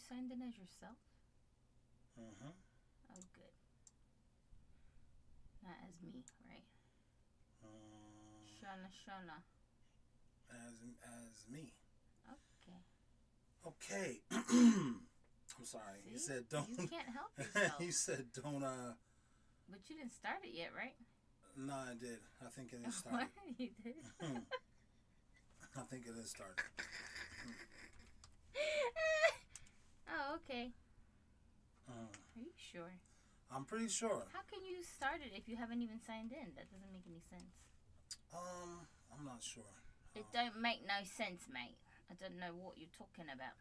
signed in as yourself? Mm-hmm. Oh, good. Not as me, right? Shana. As me. Okay. Okay. I'm sorry. See? He said don't. You can't help yourself. He said don't. But you didn't start it yet, right? No, I did. I think it has started. What? You did? I think it has started. Oh, okay. Uh, Are you sure? I'm pretty sure. How can you start it if you haven't even signed in? That doesn't make any sense. I'm not sure. It don't make no sense, mate. I don't know what you're talking about.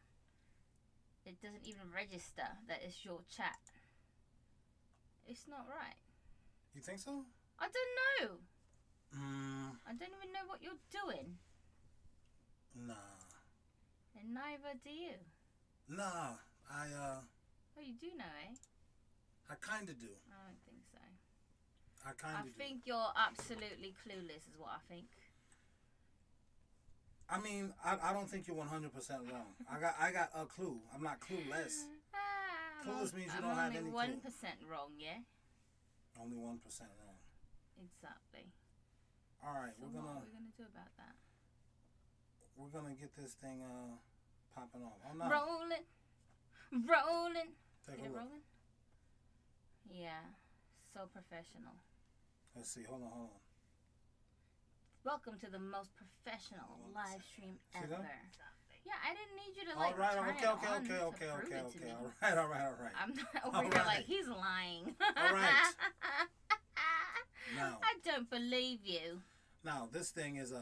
It doesn't even register that it's your chat. It's not right. You think so? I don't know. I don't even know what you're doing. Nah. And neither do you. Nah. Oh, you do know, eh? I kind of do. I don't think so. I kind of do. I think you're absolutely clueless is what I think. I mean, I don't think you're 100% wrong. I got a clue. I'm not clueless. Clueless means you don't have any clue. I'm only 1% wrong, yeah? Only 1% wrong. Exactly. All right, So what are we gonna do about that? We're gonna get this thing popping off. Oh no! Rolling. Take Get a it look. rolling? Yeah. So professional. Let's see. Hold on. Welcome to the most professional live stream See ever. that? Yeah, I didn't need you to All right. turn Okay. it on to prove it to me. All right. I'm not over All here right. like he's lying. All right. Now. I don't believe you. Now this thing is I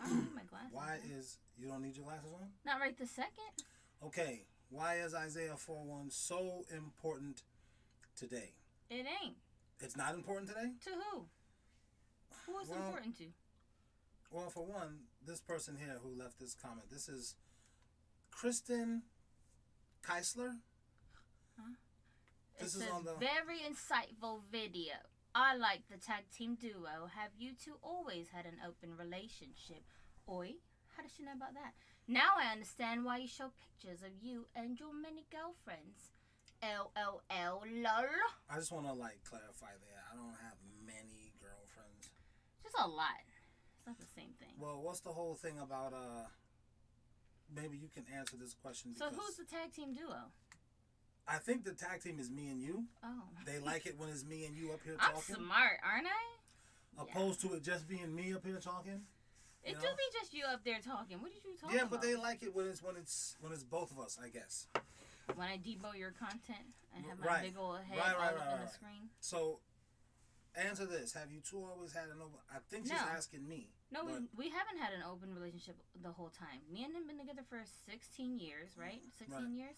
don't need my glasses. why is you don't need your glasses on? Not right this second. Okay. Why is Isaiah 4:1 so important today? It ain't. It's not important today? To who? Who is important to? Well, for one, this person here who left this comment, this is Kristen Keisler. Huh? This It is says, on the very insightful video. I like the tag team duo. Have you two always had an open relationship? Oi, how does she know about that? Now I understand why you show pictures of you and your many girlfriends. LOL, lol. I just want to clarify that I don't have many girlfriends. Just a lot. It's not the same thing. Well, what's the whole thing about maybe you can answer this question. So who's the tag team duo? I think the tag team is me and you. Oh. They like it when it's me and you up here I'm talking. smart, aren't I? Opposed to it just being me up here talking. It do be just you up there talking. What did you talking Yeah, about? but they like it when it's both of us, I guess. When I debo your content and have my Right. big old head Right, all up right, on the right. screen. So, answer this: have you two always had an open? I think she's No. asking me. No, we haven't had an open relationship the whole time. Me and him been together for 16 years, right? 16 Right. years.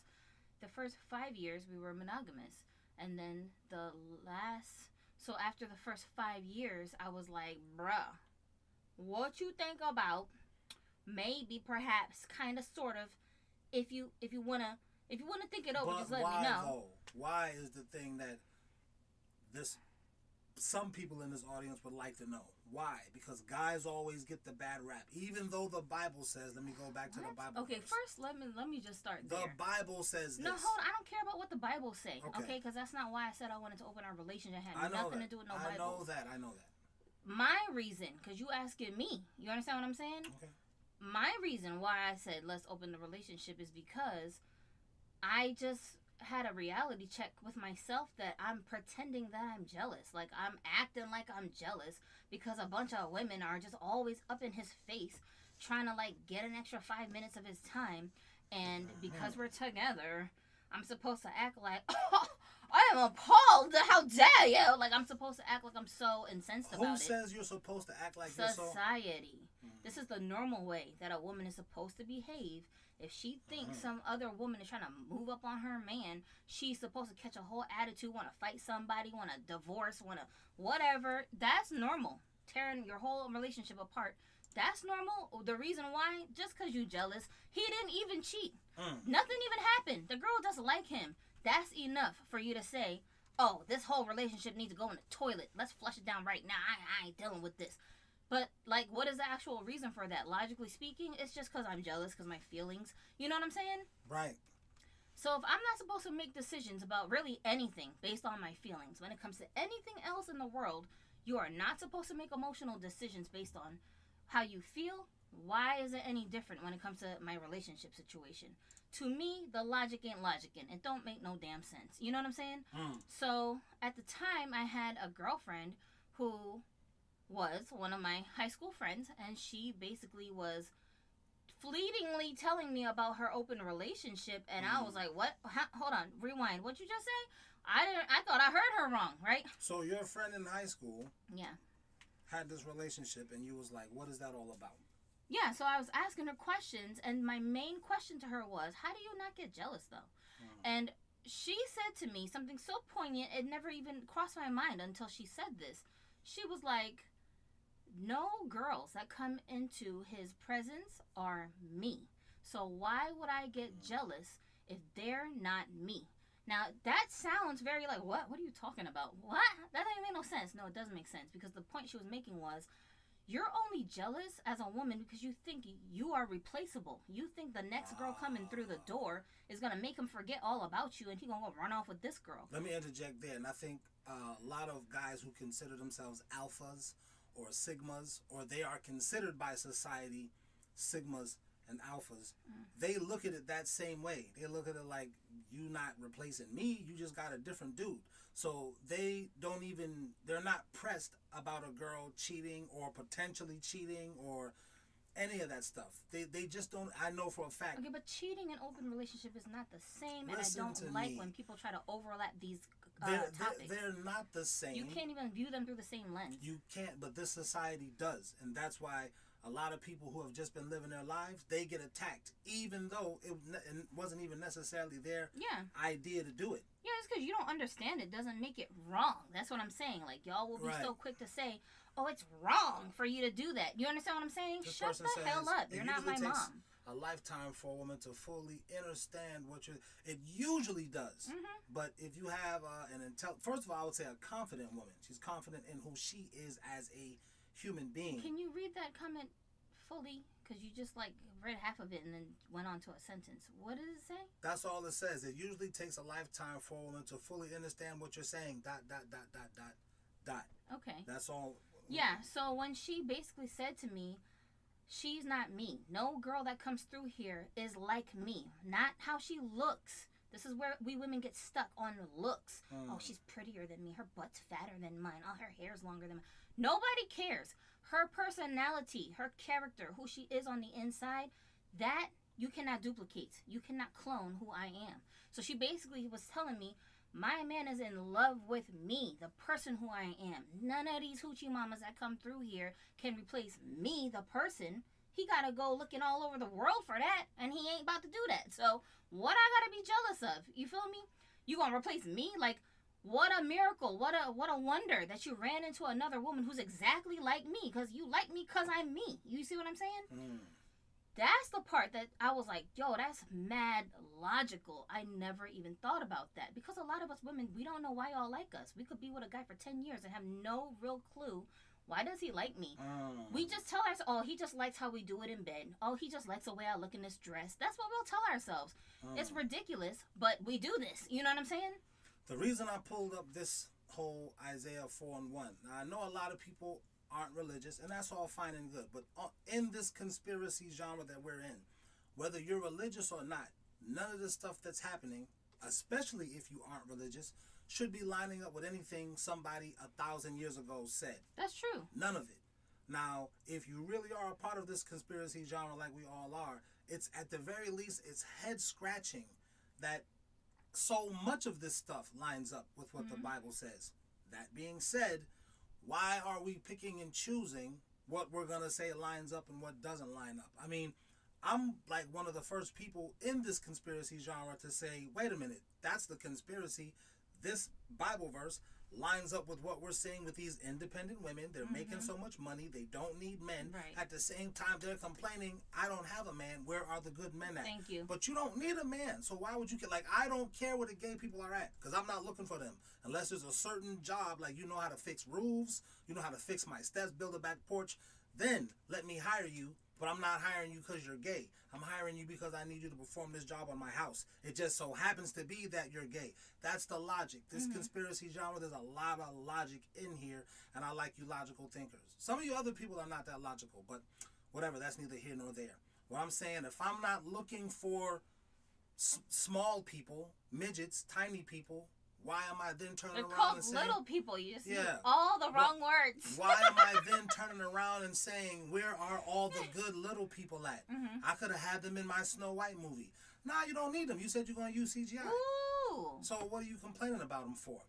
The first 5 years we were monogamous, and then so after the first 5 years, I was like, bruh, what you think about maybe, perhaps, kind of, sort of, if you wanna think it over, But just let why me know. though? Why is the thing that some people in this audience would like to know? Why? Because guys always get the bad rap, even though the Bible says. Let me go back to the Bible. Okay, first let me just start there. The Bible says this. No, hold on. I don't care about what the Bible say. Okay. Okay, because that's not why I said I wanted to open our relationship. It I had know nothing that. to do with no I Bible. know that. My reason, because you asking me, you understand what I'm saying? Okay. My reason why I said let's open the relationship is because I just had a reality check with myself that I'm pretending that I'm jealous. Like, I'm acting like I'm jealous because a bunch of women are just always up in his face trying to, get an extra 5 minutes of his time. And because we're together, I'm supposed to act like, oh, I am appalled. How dare you? Like, I'm supposed to act like I'm so incensed about it. Who says you're supposed to act like you're so... Society. This is the normal way that a woman is supposed to behave. If she thinks some other woman is trying to move up on her man, she's supposed to catch a whole attitude, want to fight somebody, want to divorce, want to whatever. That's normal. Tearing your whole relationship apart. That's normal. The reason why, just because you jealous, he didn't even cheat. Nothing even happened. The girl doesn't like him. That's enough for you to say, oh, this whole relationship needs to go in the toilet. Let's flush it down right now. I ain't dealing with this. But, what is the actual reason for that? Logically speaking, it's just because I'm jealous, because my feelings. You know what I'm saying? Right. So if I'm not supposed to make decisions about really anything based on my feelings, when it comes to anything else in the world, you are not supposed to make emotional decisions based on how you feel. Why is it any different when it comes to my relationship situation? To me, the logic ain't logicking. It don't make no damn sense. You know what I'm saying? So at the time, I had a girlfriend who was one of my high school friends, and she basically was fleetingly telling me about her open relationship, and I was like, "What? Hold on, rewind. What you just say? I thought I heard her wrong, right?" So your friend in high school, yeah, had this relationship, and you was like, "What is that all about?" Yeah, so I was asking her questions, and my main question to her was, "How do you not get jealous, though?" And she said to me something so poignant, it never even crossed my mind until she said this. She was like, "No girls that come into his presence are me. So why would I get jealous if they're not me?" Now, that sounds very like, what? What are you talking about? What? That doesn't make no sense. No, it doesn't make sense, because the point she was making was, you're only jealous as a woman because you think you are replaceable. You think the next girl coming through the door is going to make him forget all about you, and he going to go run off with this girl. Let me interject there. And I think a lot of guys who consider themselves alphas or sigmas, or they are considered by society sigmas and alphas, they look at it that same way. They look at it like, you not replacing me, you just got a different dude. So they're not pressed about a girl cheating or potentially cheating or any of that stuff. They just don't. I know for a fact. Okay, but cheating in open relationship is not the same, and I don't like when people try to overlap these topics. They're not the same. You can't even view them through the same lens. You can't, but this society does, and that's why a lot of people who have just been living their lives, they get attacked, even though it wasn't even necessarily their idea to do it. Yeah, it's because you don't understand it doesn't make it wrong. That's what I'm saying. Like, y'all will be so quick to say, "Oh, it's wrong for you to do that." You understand what I'm saying? Shut the hell up. You're not my mom. A lifetime for a woman to fully understand what you're. It usually does, but if you have first of all, I would say a confident woman. She's confident in who she is as a human being. Can you read that comment fully? Because you just read half of it and then went on to a sentence. What does it say? That's all it says. It usually takes a lifetime for a woman to fully understand what you're saying. ... Okay. That's all. Yeah. So when she basically said to me, "She's not me. No girl that comes through here is like me. Not how she looks." This is where we women get stuck on looks. Oh, she's prettier than me. Her butt's fatter than mine. Oh, her hair's longer than mine. Nobody cares. Her personality, her character, who she is on the inside, that you cannot duplicate. You cannot clone who I am. So she basically was telling me, my man is in love with me, the person who I am. None of these hoochie mamas that come through here can replace me, the person. He got to go looking all over the world for that, and he ain't about to do that. So what I got to be jealous of? You feel me? You going to replace me? Like, what a miracle. What a wonder that you ran into another woman who's exactly like me, because you like me because I'm me. You see what I'm saying? That's the part that I was like, yo, that's mad logical. I never even thought about that, because a lot of us women, we don't know why y'all like us. We could be with a guy for 10 years and have no real clue. Why does he like me? We just tell ourselves, oh, he just likes how we do it in bed. Oh, he just likes the way I look in this dress. That's what we'll tell ourselves. It's ridiculous, but we do this. You know what I'm saying? The reason I pulled up this whole Isaiah 4:1, now I know a lot of people aren't religious, and that's all fine and good, but in this conspiracy genre that we're in, whether you're religious or not, none of the stuff that's happening, especially if you aren't religious, should be lining up with anything somebody 1,000 years ago said. That's true. None of it. Now, if you really are a part of this conspiracy genre like we all are, it's at the very least, it's head scratching that so much of this stuff lines up with what the Bible says. That being said, why are we picking and choosing what we're going to say lines up and what doesn't line up? I mean, I'm like one of the first people in this conspiracy genre to say, wait a minute, that's the conspiracy. This Bible verse lines up with what we're seeing with these independent women. They're making so much money. They don't need men. Right. At the same time, they're complaining, I don't have a man. Where are the good men at? Thank you. But you don't need a man. So why would you get, I don't care where the gay people are at, because I'm not looking for them. Unless there's a certain job, like you know how to fix roofs, you know how to fix my steps, build a back porch, then let me hire you but I'm not hiring you because you're gay. I'm hiring you because I need you to perform this job on my house. It just so happens to be that you're gay. That's the logic. This conspiracy genre, there's a lot of logic in here, and I like you logical thinkers. Some of you other people are not that logical, but whatever, that's neither here nor there. What I'm saying, if I'm not looking for small people, midgets, tiny people, why am I then turning around and saying... They're called little people. You just use all the wrong words. Why am I then turning around and saying, where are all the good little people at? I could have had them in my Snow White movie. Nah, you don't need them. You said you're going to use CGI. Ooh. So what are you complaining about them for?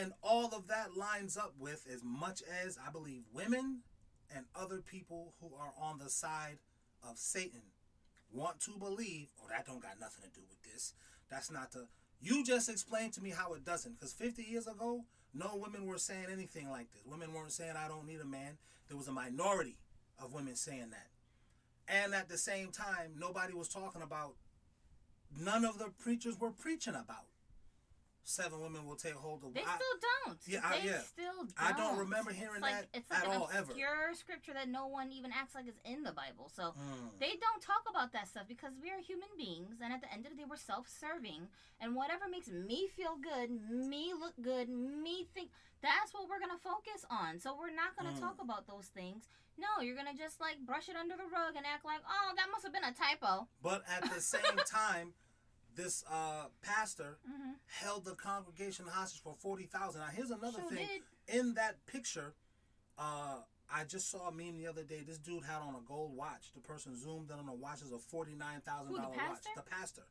And all of that lines up with, as much as I believe women and other people who are on the side of Satan want to believe, oh, that don't got nothing to do with this. That's not the... You just explained to me how it doesn't. Because 50 years ago, no women were saying anything like this. Women weren't saying, I don't need a man. There was a minority of women saying that. And at the same time, nobody was talking about... None of the preachers were preaching about 7 women will take hold of... They still don't. They still don't. I don't remember hearing that at all, ever. It's like an obscure scripture that no one even acts like is in the Bible. So they don't talk about that stuff because we are human beings, and at the end of the day, we're self-serving. And whatever makes me feel good, me look good, me think... That's what we're going to focus on. So we're not going to talk about those things. No, you're going to just, like, brush it under the rug and act like, oh, that must have been a typo. But at the same time... This pastor held the congregation hostage for 40,000. Now, here's another thing. In that picture, I just saw a meme the other day. This dude had on a gold watch. The person zoomed in on a watch. It's a $49,000 watch. The pastor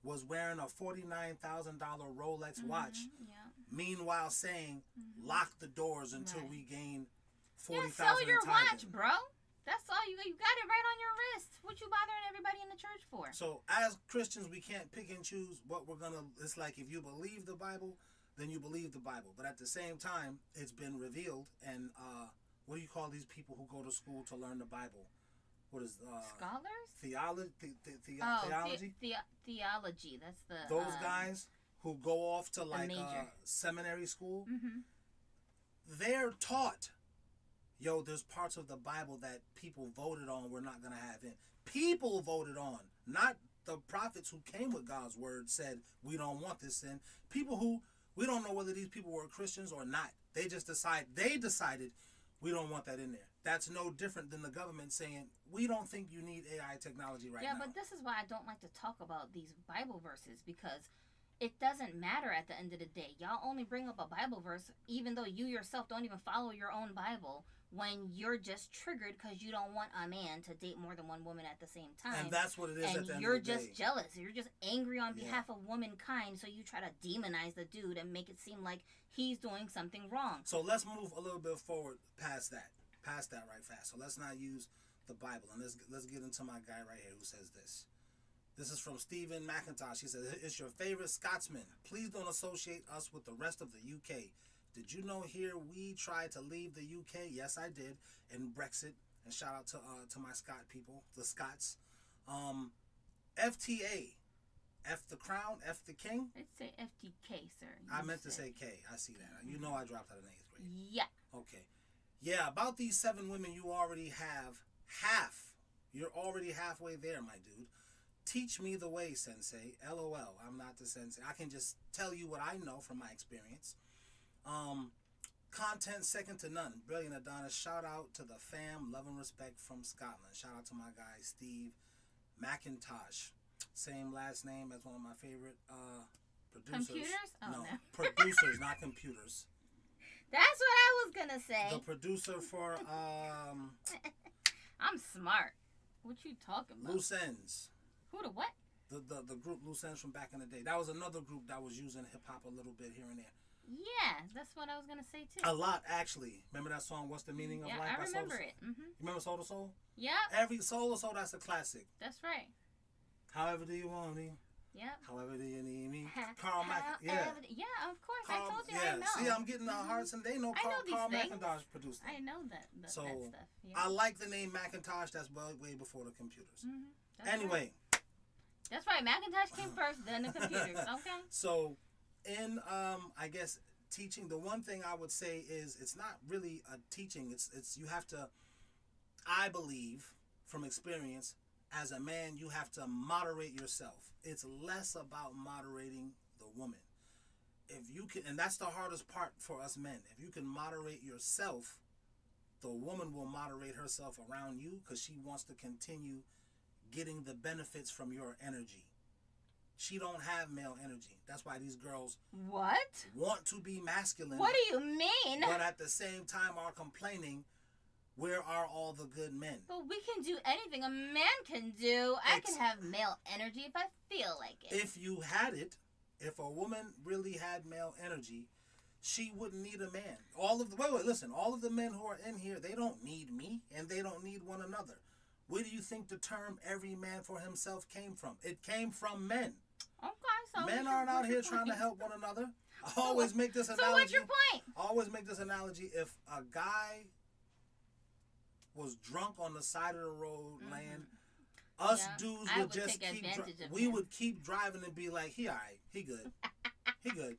was wearing a $49,000 Rolex watch. Yeah. Meanwhile, saying, lock the doors until we gain 40,000. Sell your watch, bro. That's all you got it right on your wrist. What you bothering everybody in the church for? So as Christians, we can't pick and choose what we're gonna. It's like if you believe the Bible, then you believe the Bible. But at the same time, it's been revealed. And what do you call these people who go to school to learn the Bible? What is scholars? Theology. Theology. That's the those guys who go off to like seminary school. They're taught. Yo, there's parts of the Bible that people voted on we're not going to have in. People voted on. Not the prophets who came with God's word said, we don't want this in. People who, we don't know whether these people were Christians or not. They decided we don't want that in there. That's no different than the government saying, we don't think you need AI technology right now. Yeah, but this is why I don't like to talk about these Bible verses, because it doesn't matter at the end of the day. Y'all only bring up a Bible verse, even though you yourself don't even follow your own Bible, when you're just triggered because you don't want a man to date more than one woman at the same time. And that's what it is at the end of the day. And you're just jealous. You're just angry on behalf of womankind, so you try to demonize the dude and make it seem like he's doing something wrong. So let's move a little bit forward past that right fast. So let's not use the Bible. And let's get into my guy right here who says this. This is from Stephen McIntosh. He says, it's your favorite Scotsman. Please don't associate us with the rest of the UK. Did you know here we tried to leave the UK? Yes, I did. And Brexit. And shout out to my Scot people, the Scots. FTA. F the crown, F the king. Let's say FTK, sir. I meant to say K. I see that. You know I dropped out in 8th grade. Yeah. Okay. Yeah, about these 7 women, you already have half. You're already halfway there, my dude. Teach me the way, sensei. LOL. I'm not the sensei. I can just tell you what I know from my experience. Content second to none. Brilliant Adonis. Shout out to the fam. Love and respect from Scotland. Shout out to my guy, Steve McIntosh. Same last name as one of my favorite producers. Computers? Oh, no. Producers, not computers. That's what I was going to say. The producer for... I'm smart. What you talking about? Loose Ends. Who the what? The group Loose Ends from back in the day. That was another group that was using hip-hop a little bit here and there. Yeah, that's what I was going to say, too. A lot, actually. Remember that song, What's the Meaning of Life? Yeah, I remember it. Mm-hmm. You remember Soul to Soul? Yeah. Every Soul to Soul, that's a classic. That's right. However do you want me? Yep. However do you need me? Carl McIntosh. Yeah. Yeah, of course. I told you I know. See, I'm getting the hearts, and they know Carl McIntosh produced it. I know that stuff. Yeah. I like the name Macintosh. That's way before the computers. Mm-hmm. Anyway. Right. That's right. Macintosh came first, then the computers. Okay. So, in I guess teaching, the one thing I would say is it's not really a teaching. It's you have to. I believe from experience, as a man, you have to moderate yourself. It's less about moderating the woman. If you can, and that's the hardest part for us men. If you can moderate yourself, the woman will moderate herself around you because she wants to continue getting the benefits from your energy. She don't have male energy. That's why these girls want to be masculine. What do you mean? But at the same time are complaining, where are all the good men? But we can do anything a man can do. I can have male energy if I feel like it. If you had it, if a woman really had male energy, she wouldn't need a man. All of the men who are in here, they don't need me and they don't need one another. Where do you think the term every man for himself came from? It came from men. Okay, so men aren't out here trying to help one another. I always make this analogy. So what's your point? I always make this analogy. If a guy was drunk on the side of the road laying, us dudes would just would keep driving and be like, he all right, he good. He good.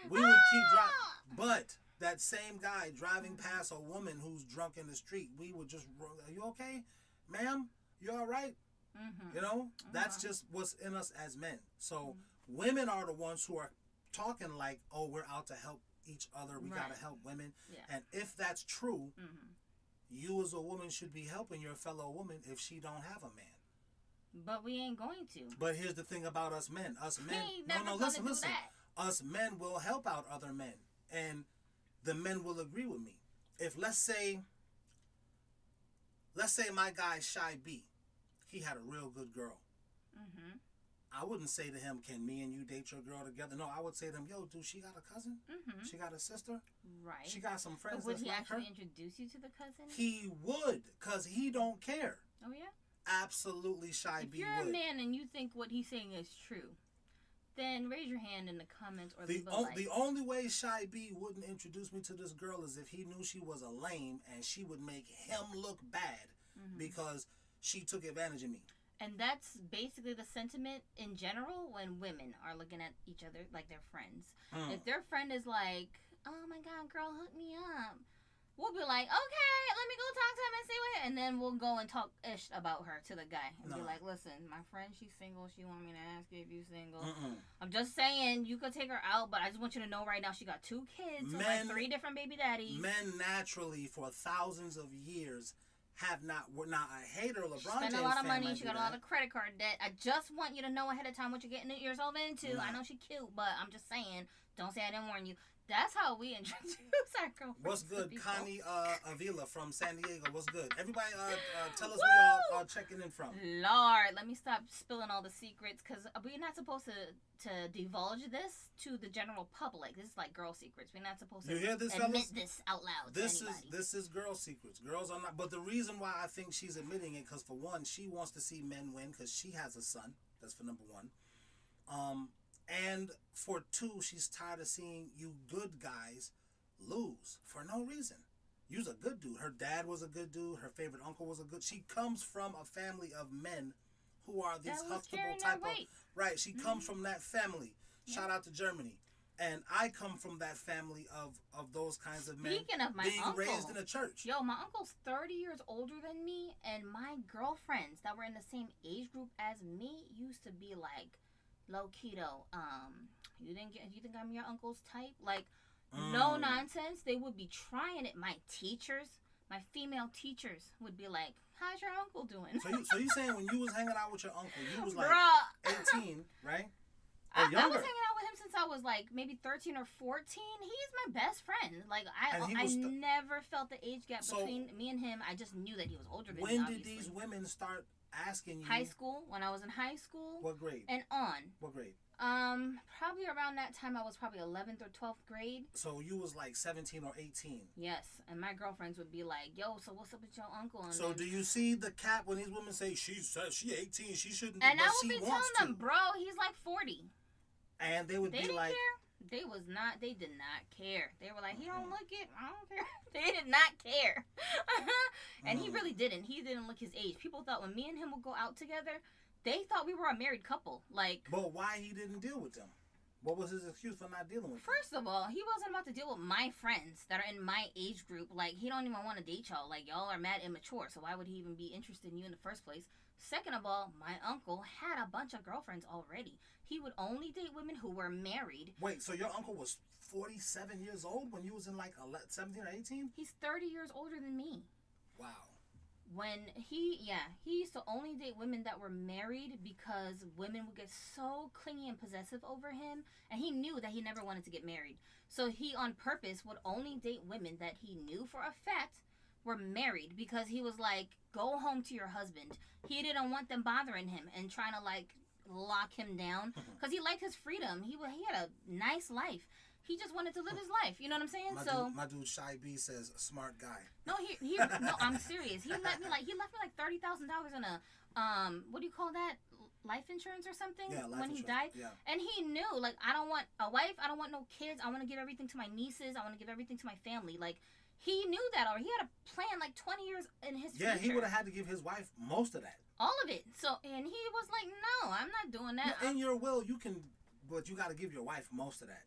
We would keep driving. But that same guy driving past a woman who's drunk in the street, we would just, are you okay? Ma'am, you all right? You know, that's just what's in us as men. So women are the ones who are talking like, oh, we're out to help each other. We got to help women. Yeah. And if that's true, you as a woman should be helping your fellow woman if she don't have a man. But we ain't going to. But here's the thing about us men. Us men. Listen. Us men will help out other men. And the men will agree with me. If let's say my guy Shy B, he had a real good girl. I wouldn't say to him, can me and you date your girl together? No, I would say to him, yo, dude, she got a cousin? She got a sister? Right. She got some friends. But would he actually introduce you to the cousin? He would, because he don't care. Oh, yeah? Absolutely, Shy B would. If you're a man and you think what he's saying is true, then raise your hand in the comments or leave a like. The only way Shy B wouldn't introduce me to this girl is if he knew she was a lame and she would make him look bad because she took advantage of me. And that's basically the sentiment in general when women are looking at each other like they're friends. If their friend is like, oh my God, girl, hook me up, we'll be like, okay, let me go talk to him and see what. And then we'll go and talk ish about her to the guy and be like, listen, my friend, she's single. She want me to ask you if you single. I'm just saying you could take her out, but I just want you to know right now she got 2 kids, so like 3 different baby daddies. Men naturally for thousands of years we're not a hater of LeBron James. She spent a lot of money. She got a lot of credit card debt. I just want you to know ahead of time what you're getting yourself into. I know she's cute, but I'm just saying, don't say I didn't warn you. That's how we introduce our girlfriends. What's good, Connie Avila from San Diego? What's good? Everybody, tell us where y'all are checking in from. Lord, let me stop spilling all the secrets because we're not supposed to divulge this to the general public. This is like girl secrets. We're not supposed to admit this out loud. This is girl secrets. Girls are not. But the reason why I think she's admitting it because for one, she wants to see men win because she has a son. That's for number one. And for 2, she's tired of seeing you good guys lose for no reason. You's a good dude. Her dad was a good dude. Her favorite uncle was a good. She comes from a family of men who are these huxtable type of. Right. She comes from that family. Shout out to Germany. And I come from that family of those kinds of men. Speaking of my being uncle, raised in a church. Yo, my uncle's 30 years older than me, and my girlfriends that were in the same age group as me used to be like, low keto, you think I'm your uncle's type? Like, no nonsense. They would be trying it. My female teachers would be like, how's your uncle doing? So you saying when you was hanging out with your uncle, you was like 18, right? I was hanging out with him since I was like maybe 13 or 14. He's my best friend. Like I never felt the age gap between me and him. I just knew that he was older than me. When did these women start asking you? High school. When I was in high school. What grade? And on. What grade? Probably around that time I was probably 11th or 12th grade. So you was like 17 or 18. Yes, and my girlfriends would be like, "Yo, so what's up with your uncle?" And so do you see the cap when these women say she 18, she shouldn't? And I would be telling them, "Bro, he's like 40." And they would be like, They did not care. They were like, he don't look it. I don't care. They did not care. And he really didn't. He didn't look his age. People thought when me and him would go out together, they thought we were a married couple. Like, but why he didn't deal with them? What was his excuse for not dealing with them? First of all, he wasn't about to deal with my friends that are in my age group. Like, he don't even want to date y'all. Like, y'all are mad immature, so why would he even be interested in you in the first place? Second of all, my uncle had a bunch of girlfriends already. He would only date women who were married. Wait, so your uncle was 47 years old when you was in like 17 or 18? He's 30 years older than me. Wow. When he used to only date women that were married because women would get so clingy and possessive over him, and he knew that he never wanted to get married. So he on purpose would only date women that he knew for a fact were married, because he was like, go home to your husband. He didn't want them bothering him and trying to like lock him down, because he liked his freedom. He had a nice life. He just wanted to live his life. You know what I'm saying? My dude Shy B says smart guy. No, no, I'm serious. He left me like $30,000 in a what do you call that? Life insurance or something? Yeah, life when insurance. He died. Yeah. And he knew, like, I don't want a wife, I don't want no kids, I want to give everything to my nieces, I want to give everything to my family. Like, he knew that, or he had a plan like 20 years in his future. Yeah, he would have had to give his wife most of that. All of it. So, and he was like, no, I'm not doing that. No, in your will, you can, but you got to give your wife most of that.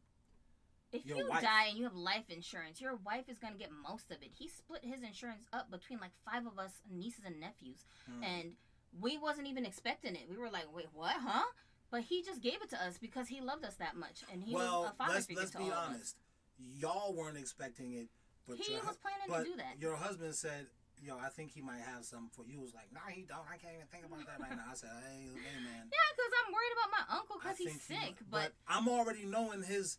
If you die and you have life insurance, your wife is going to get most of it. He split his insurance up between like 5 of us nieces and nephews. And we wasn't even expecting it. We were like, wait, what, huh? But he just gave it to us because he loved us that much. And he was a father figure to all of us. Let's be honest. Y'all weren't expecting it. But he was planning to do that. Your husband said, yo, I think he might have something for you. Was like, nah, he don't. I can't even think about that right now. I said, hey man. Yeah, because I'm worried about my uncle because he's sick. But I'm already knowing his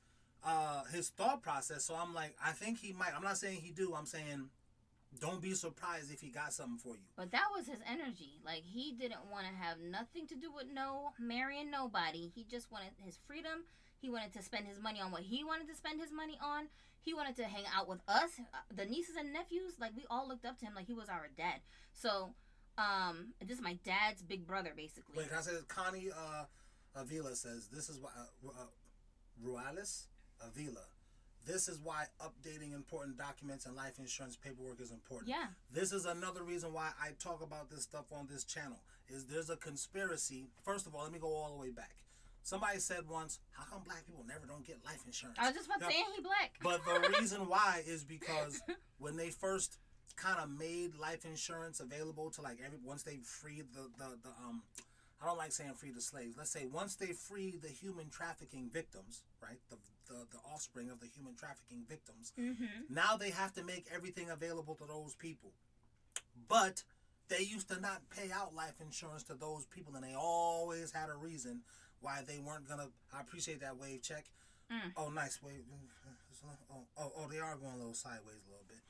thought process, so I'm like, I think he might. I'm not saying he do. I'm saying, don't be surprised if he got something for you. But that was his energy. Like, he didn't want to have nothing to do with marrying nobody. He just wanted his freedom. He wanted to spend his money on what he wanted to spend his money on. He wanted to hang out with us, the nieces and nephews. Like, we all looked up to him like he was our dad. So, this is my dad's big brother, basically. Wait, can I say this? Connie Avila says, this is why, Rualis Avila, this is why updating important documents and life insurance paperwork is important. Yeah. This is another reason why I talk about this stuff on this channel, is there's a conspiracy. First of all, let me go all the way back. Somebody said once, how come black people never don't get life insurance? I was just about to say, he black. But the reason why is because when they first kind of made life insurance available to like once they freed the I don't like saying free the slaves. Let's say once they freed the human trafficking victims, right? The offspring of the human trafficking victims. Mm-hmm. Now they have to make everything available to those people. But they used to not pay out life insurance to those people, and they always had a reason why they weren't gonna. I appreciate that wave check. Oh, nice wave. Oh, they are going a little sideways a little bit.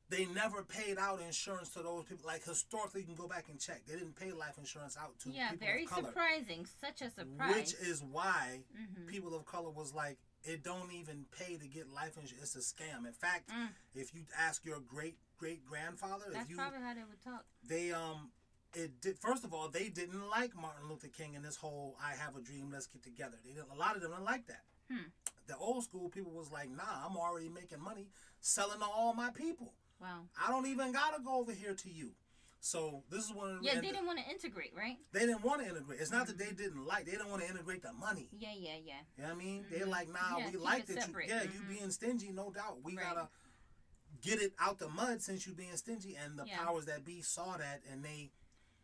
They never paid out insurance to those people. Like, historically, you can go back and check. They didn't pay life insurance out to people of color. Yeah, very surprising. Such a surprise. Which is why people of color was like, it don't even pay to get life insurance. It's a scam. In fact, if you ask your great-great-grandfather... That's probably how they would talk. They, first of all, they didn't like Martin Luther King and this whole, I have a dream, let's get together. A lot of them didn't like that. The old school people was like, nah, I'm already making money selling to all my people. Wow. I don't even gotta go over here to you. So this is one of the... Yeah, they didn't want to integrate, right? They didn't want to integrate. It's not that they didn't like. They didn't want to integrate the money. Yeah. You know what I mean? They're like, nah, we like that separate. you being stingy, no doubt. We gotta get it out the mud since you being stingy. And the powers that be saw that, and they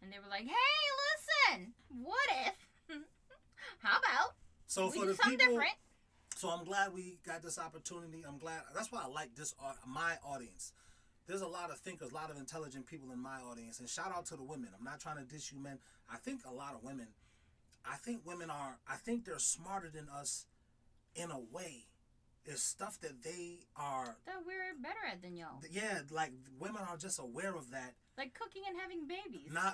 were like, hey, listen, what if? How about? So we for do the something people, different? So I'm glad we got this opportunity. I'm glad. That's why I like this. My audience. There's a lot of thinkers, a lot of intelligent people in my audience. And shout out to the women. I'm not trying to diss you men. I think a lot of women, I think they're smarter than us in a way. There's stuff that they are... that we're better at than y'all. Yeah, like women are just aware of that. Like cooking and having babies. No.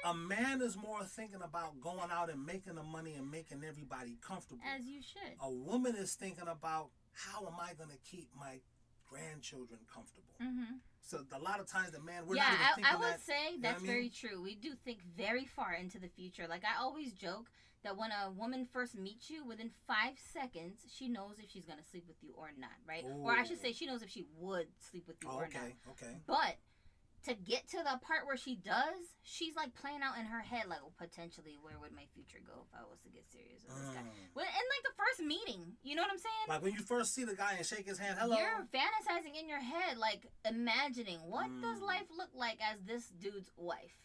A man is more thinking about going out and making the money and making everybody comfortable. As you should. A woman is thinking about, how am I going to keep my grandchildren comfortable? Mm-hmm. So a lot of times the man, we're not even thinking that. I would say that's very true. We do think very far into the future. Like, I always joke that when a woman first meets you, within 5 seconds, she knows if she's going to sleep with you or not, right? Ooh. Or I should say she knows if she would sleep with you or not. Okay. But to get to the part where she does, she's like playing out in her head, like, well, potentially, where would my future go if I was to get serious with this guy? Well, in like the first meeting, you know what I'm saying? Like when you first see the guy and shake his hand, hello. You're fantasizing in your head, like imagining what does life look like as this dude's wife.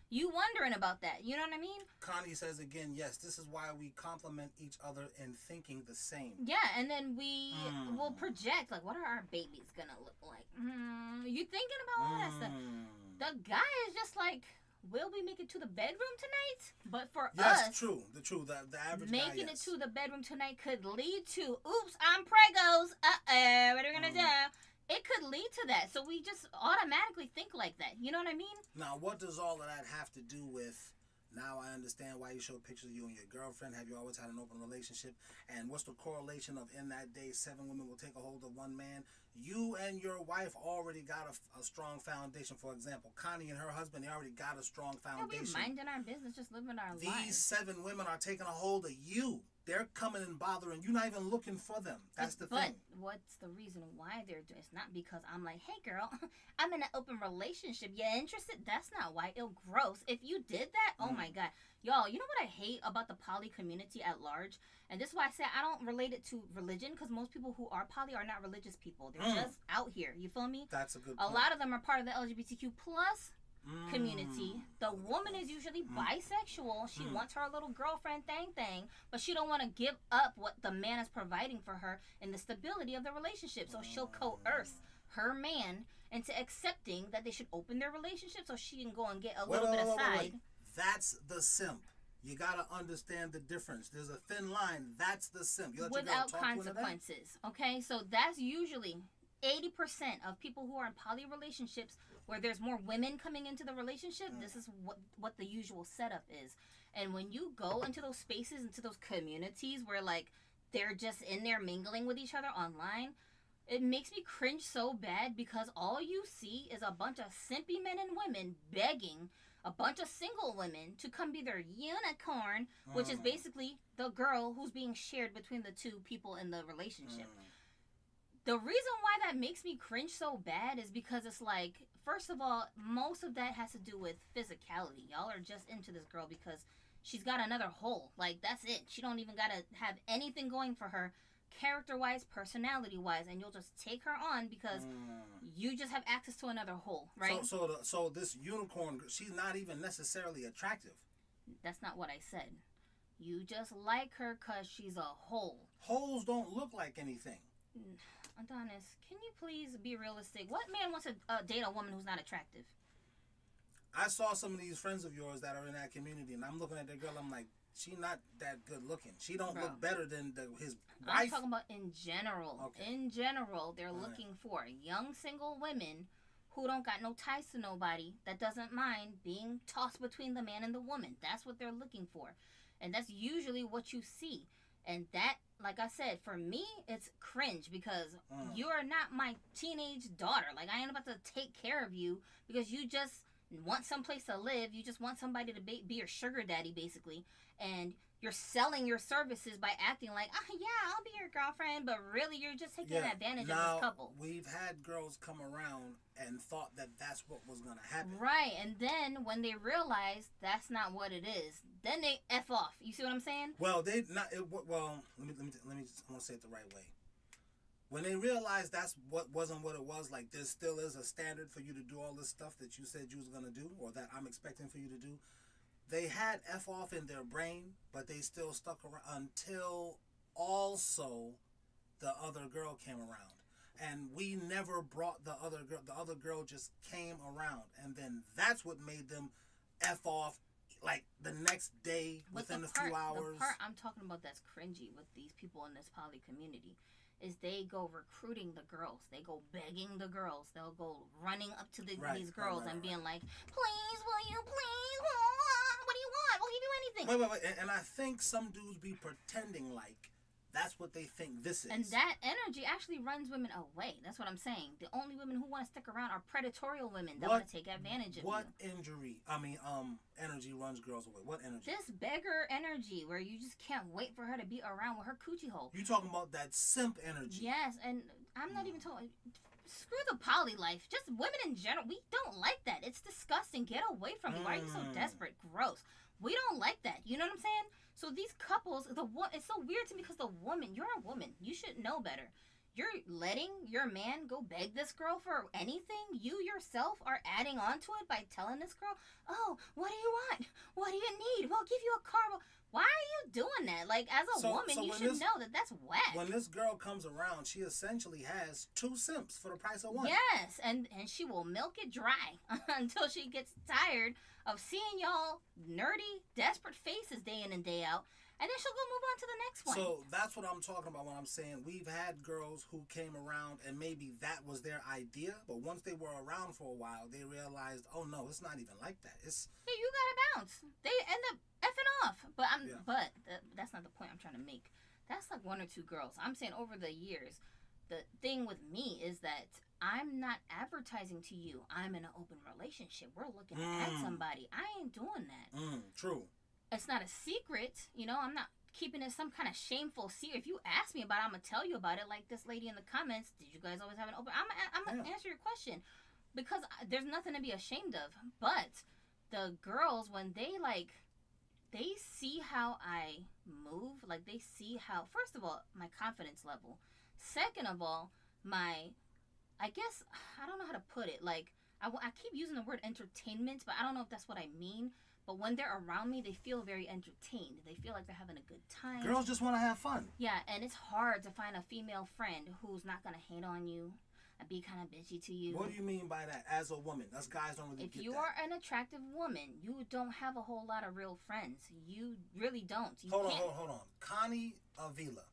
You wondering about that, you know what I mean? Connie says again, yes, this is why we complement each other in thinking the same. Yeah, and then we will project, like, what are our babies gonna look like? You thinking about all that stuff. The guy is just like, will we make it to the bedroom tonight? But for us, true. The average making guy, it to the bedroom tonight could lead to, oops, I'm pregos. What are we gonna do? It could lead to that. So we just automatically think like that. You know what I mean? Now, what does all of that have to do with, now I understand why you show pictures of you and your girlfriend. Have you always had an open relationship? And what's the correlation of in that day, 7 women will take a hold of one man? You and your wife already got a strong foundation. For example, Connie and her husband, they already got a strong foundation. Yeah, we minding our business, just living our lives. These 7 women are taking a hold of you. They're coming and bothering. You're not even looking for them. That's the thing. But what's the reason why they're doing it? It's not because I'm like, hey, girl, I'm in an open relationship. You interested? That's not why. Ew, gross. If you did that, oh, my God. Y'all, you know what I hate about the poly community at large? And this is why I say I don't relate it to religion, because most people who are poly are not religious people. They're just out here. You feel me? That's a good point. A lot of them are part of the LGBTQ plus community. The woman is usually bisexual. She wants her little girlfriend thing, but she don't want to give up what the man is providing for her and the stability of the relationship. So she'll coerce her man into accepting that they should open their relationship so she can go and get a little bit aside. Wait. That's the simp. You gotta understand the difference. There's a thin line. That's the simp. You let without consequences. Okay, so that's usually 80% of people who are in poly relationships where there's more women coming into the relationship. This is what the usual setup is. And when you go into those spaces, into those communities where like they're just in there mingling with each other online, it makes me cringe so bad, because all you see is a bunch of simpy men and women begging a bunch of single women to come be their unicorn, which is basically the girl who's being shared between the two people in the relationship. The reason why that makes me cringe so bad is because it's like, first of all, most of that has to do with physicality. Y'all are just into this girl because she's got another hole. Like, that's it. She don't even gotta have anything going for her, character-wise, personality-wise, and you'll just take her on because you just have access to another hole, right? So this unicorn, she's not even necessarily attractive. That's not what I said. You just like her because she's a hole. Holes don't look like anything. Adonis, can you please be realistic? What man wants to date a woman who's not attractive? I saw some of these friends of yours that are in that community, and I'm looking at that girl, I'm like, she not that good looking. She don't look better than his wife. I'm talking about in general. Okay. In general, they're looking for young single women who don't got no ties to nobody, that doesn't mind being tossed between the man and the woman. That's what they're looking for. And that's usually what you see. And that, like I said, for me, it's cringe because you are not my teenage daughter. Like, I ain't about to take care of you because you just want someplace to live. You just want somebody to be your sugar daddy, basically. And you're selling your services by acting like, oh, yeah, I'll be your girlfriend. But really, you're just taking advantage of this couple. We've had girls come around and thought that that's what was going to happen. Right. And then when they realize that's not what it is, then they F off. You see what I'm saying? Well, let me I want to say it the right way. When they realized that's what wasn't what it was, like there still is a standard for you to do all this stuff that you said you was going to do, or that I'm expecting for you to do, they had F off in their brain, but they still stuck around until also the other girl came around. And we never brought the other girl. The other girl just came around. And then that's what made them F off, like, the next day, within a few hours. The part I'm talking about that's cringy with these people in this poly community is they go recruiting the girls. They go begging the girls. They'll go running up to these girls and being like, please, will you please? What do you want? We'll give you anything. Wait. And I think some dudes be pretending like that's what they think this is. And that energy actually runs women away. That's what I'm saying. The only women who want to stick around are predatorial women that want to take advantage of What energy runs girls away? What energy? This beggar energy where you just can't wait for her to be around with her coochie hole. You talking about that simp energy? Yes, and I'm not even talking. screw the poly life. Just women in general, we don't like that. It's disgusting. Get away from me. Why are you so desperate? Gross. We don't like that. You know what I'm saying? So these couples, it's so weird to me because the woman, you're a woman. You should know better. You're letting your man go beg this girl for anything. You yourself are adding on to it by telling this girl, oh, what do you want? What do you need? We'll give you a car. Why are you doing that? Like, as a woman, you should know that that's whack. When this girl comes around, she essentially has 2 simps for the price of 1. Yes, and she will milk it dry until she gets tired of seeing y'all nerdy, desperate faces day in and day out. And then she'll go move on to the next one. So that's what I'm talking about when I'm saying we've had girls who came around and maybe that was their idea, but once they were around for a while, they realized, oh no, it's not even like that. It's you gotta bounce. They end up effing off. But that's not the point I'm trying to make. That's like 1 or 2 girls. I'm saying over the years, the thing with me is that I'm not advertising to you I'm in an open relationship. We're looking to add somebody. I ain't doing that. True. It's not a secret, I'm not keeping it some kind of shameful secret. If you ask me about it, I'm gonna tell you about it. Like this lady in the comments, did you guys always have an open? I'm gonna answer your question because there's nothing to be ashamed of. But the girls, when they see how I move, like they see how, first of all, my confidence level. Second of all, I guess I don't know how to put it. Like I keep using the word entertainment, but I don't know if that's what I mean. But when they're around me, they feel very entertained. They feel like they're having a good time. Girls just want to have fun. Yeah, and it's hard to find a female friend who's not going to hate on you and be kind of bitchy to you. What do you mean by that as a woman? Us guys don't really get that. If you are an attractive woman, you don't have a whole lot of real friends. You really don't. Hold on. Connie Avila.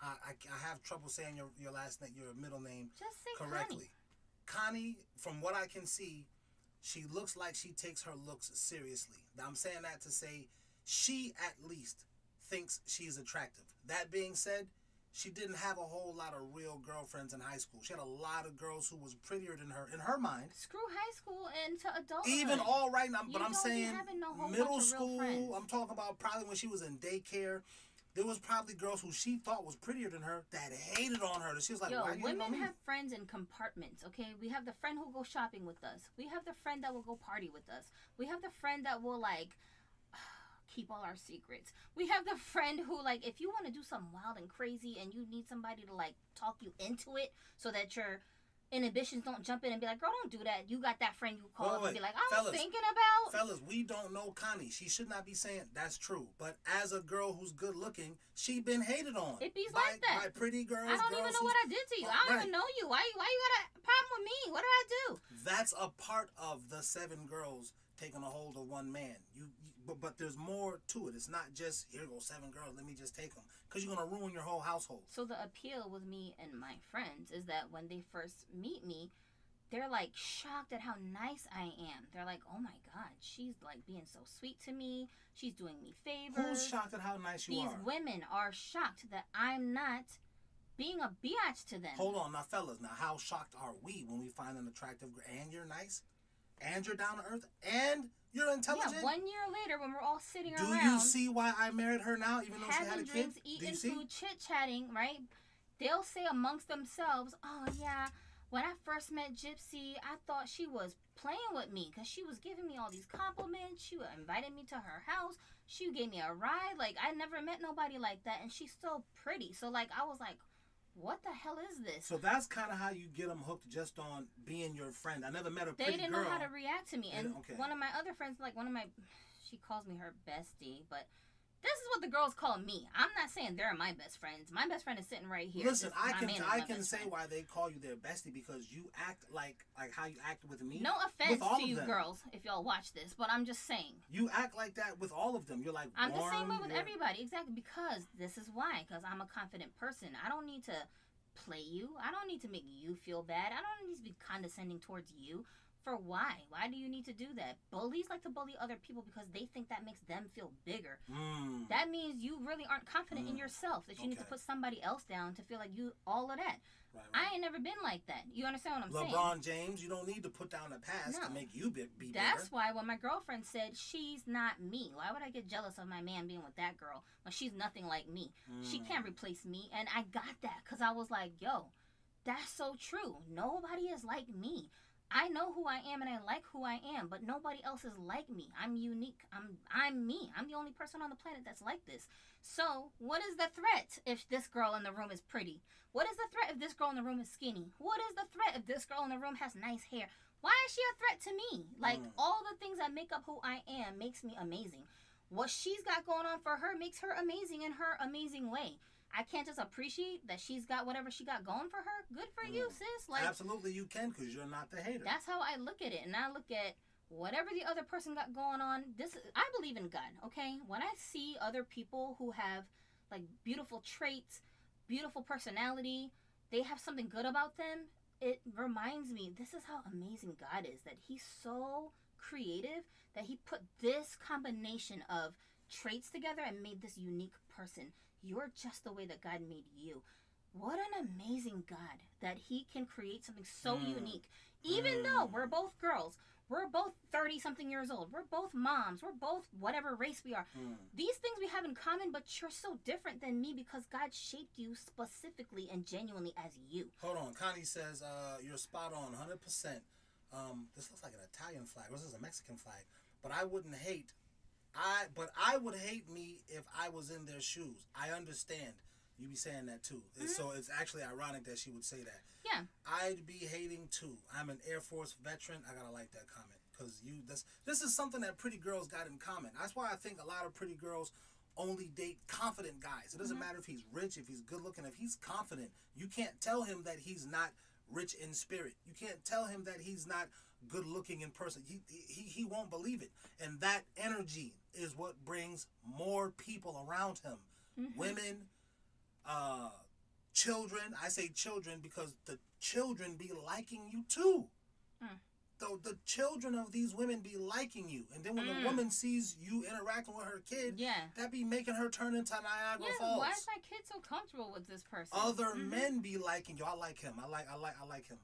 I have trouble saying your last name, your middle name just say correctly. Connie, from what I can see, she looks like she takes her looks seriously. Now, I'm saying that to say she at least thinks she's attractive. That being said, she didn't have a whole lot of real girlfriends in high school. She had a lot of girls who was prettier than her in her mind. Screw high school into adulthood. Even all right now, but I'm saying no middle school. I'm talking about probably when she was in daycare. There was probably girls who she thought was prettier than her that hated on her. She was like, why are you hating on me? Women have friends in compartments, okay? We have the friend who'll go shopping with us. We have the friend that will go party with us. We have the friend that will, keep all our secrets. We have the friend who, if you want to do something wild and crazy and you need somebody to, talk you into it so that your inhibitions don't jump in and be like, girl, don't do that. You got that friend you call up and be like, I was thinking about. Fellas, we don't know Connie. She should not be saying that's true. But as a girl who's good looking, she been hated on. It be like that. By pretty girls. I don't even know what I did to you. I don't even know you. Why you got a problem with me? What did I do? That's a part of the 7 girls taking a hold of one man. But there's more to it. It's not just, here go 7 girls, let me just take them. Because you're going to ruin your whole household. So the appeal with me and my friends is that when they first meet me, they're shocked at how nice I am. They're like, oh my God, she's being so sweet to me. She's doing me favors. Who's shocked at how nice you are? These women are shocked that I'm not being a biatch to them. Hold on, now fellas, how shocked are we when we find an attractive girl and you're nice? And you're down to earth? And you're intelligent? Yeah, 1 year later when we're all sitting around. Do you see why I married her now, even though she had a kid? Having drinks, eating food, chit-chatting, right? They'll say amongst themselves, oh yeah, when I first met Gypsy, I thought she was playing with me because she was giving me all these compliments. She invited me to her house. She gave me a ride. I never met nobody like that, and she's so pretty. So, I was like, what the hell is this? So that's kind of how you get them hooked, just on being your friend. I never met a pretty girl. They didn't know how to react to me. And one of my other friends, she calls me her bestie, but this is what the girls call me. I'm not saying they're my best friends. My best friend is sitting right here. Listen, I can say why they call you their bestie, because you act like how you act with me. No offense to you girls if y'all watch this, but I'm just saying. You act like that with all of them. You're like, I'm the same way with everybody. Exactly, because this is why. Because I'm a confident person. I don't need to play you. I don't need to make you feel bad. I don't need to be condescending towards you. For why? Why do you need to do that? Bullies like to bully other people because they think that makes them feel bigger. That means you really aren't confident in yourself, that you need to put somebody else down to feel like you all of that. Right. I ain't never been like that. You understand what I'm saying? LeBron James, you don't need to put down the past to make you be bigger. That's why when my girlfriend said, she's not me, why would I get jealous of my man being with that girl when she's nothing like me? She can't replace me. And I got that because I was like, yo, That's so true. Nobody is like me. I know who I am and I like who I am, but nobody else is like me. I'm unique. I'm me. I'm the only person on the planet that's like this. So, what is the threat if this girl in the room is pretty? What is the threat if this girl in the room is skinny? What is the threat if this girl in the room has nice hair? Why is she a threat to me? Like, all the things that make up who I am makes me amazing. What she's got going on for her makes her amazing in her amazing way. I can't just appreciate that she's got whatever she got going for her. Good for you, sis. Like, absolutely, you can, because you're not the hater. That's how I look at it, and I look at whatever the other person got going on. I believe in God. Okay, when I see other people who have like beautiful traits, beautiful personality, they have something good about them. It reminds me, this is how amazing God is. That He's so creative that He put this combination of traits together and made this unique person. You're just the way that God made you. What an amazing God that He can create something so unique. Even though we're both girls, we're both 30-something years old, we're both moms, we're both whatever race we are. These things we have in common, but you're so different than me because God shaped you specifically and genuinely as you. Hold on. Connie says, you're spot on, 100%. This looks like an Italian flag. This is a Mexican flag. But I would hate me if I was in their shoes. I understand. You be saying that too. So it's actually ironic that she would say that. Yeah. I'd be hating too. I'm an Air Force veteran. I gotta like that comment because this is something that pretty girls got in common. That's why I think a lot of pretty girls only date confident guys. It doesn't matter if he's rich, if he's good looking, if he's confident. You can't tell him that he's not rich in spirit. You can't tell him that he's not good looking in person. He won't believe it. And that energy is what brings more people around him. Women, children. I say children because the children be liking you too. Though the children of these women be liking you, and then when the woman sees you interacting with her kid, that be making her turn into Niagara Falls. Why is my kid so comfortable with this person? Other men be liking you. I like him. I like him.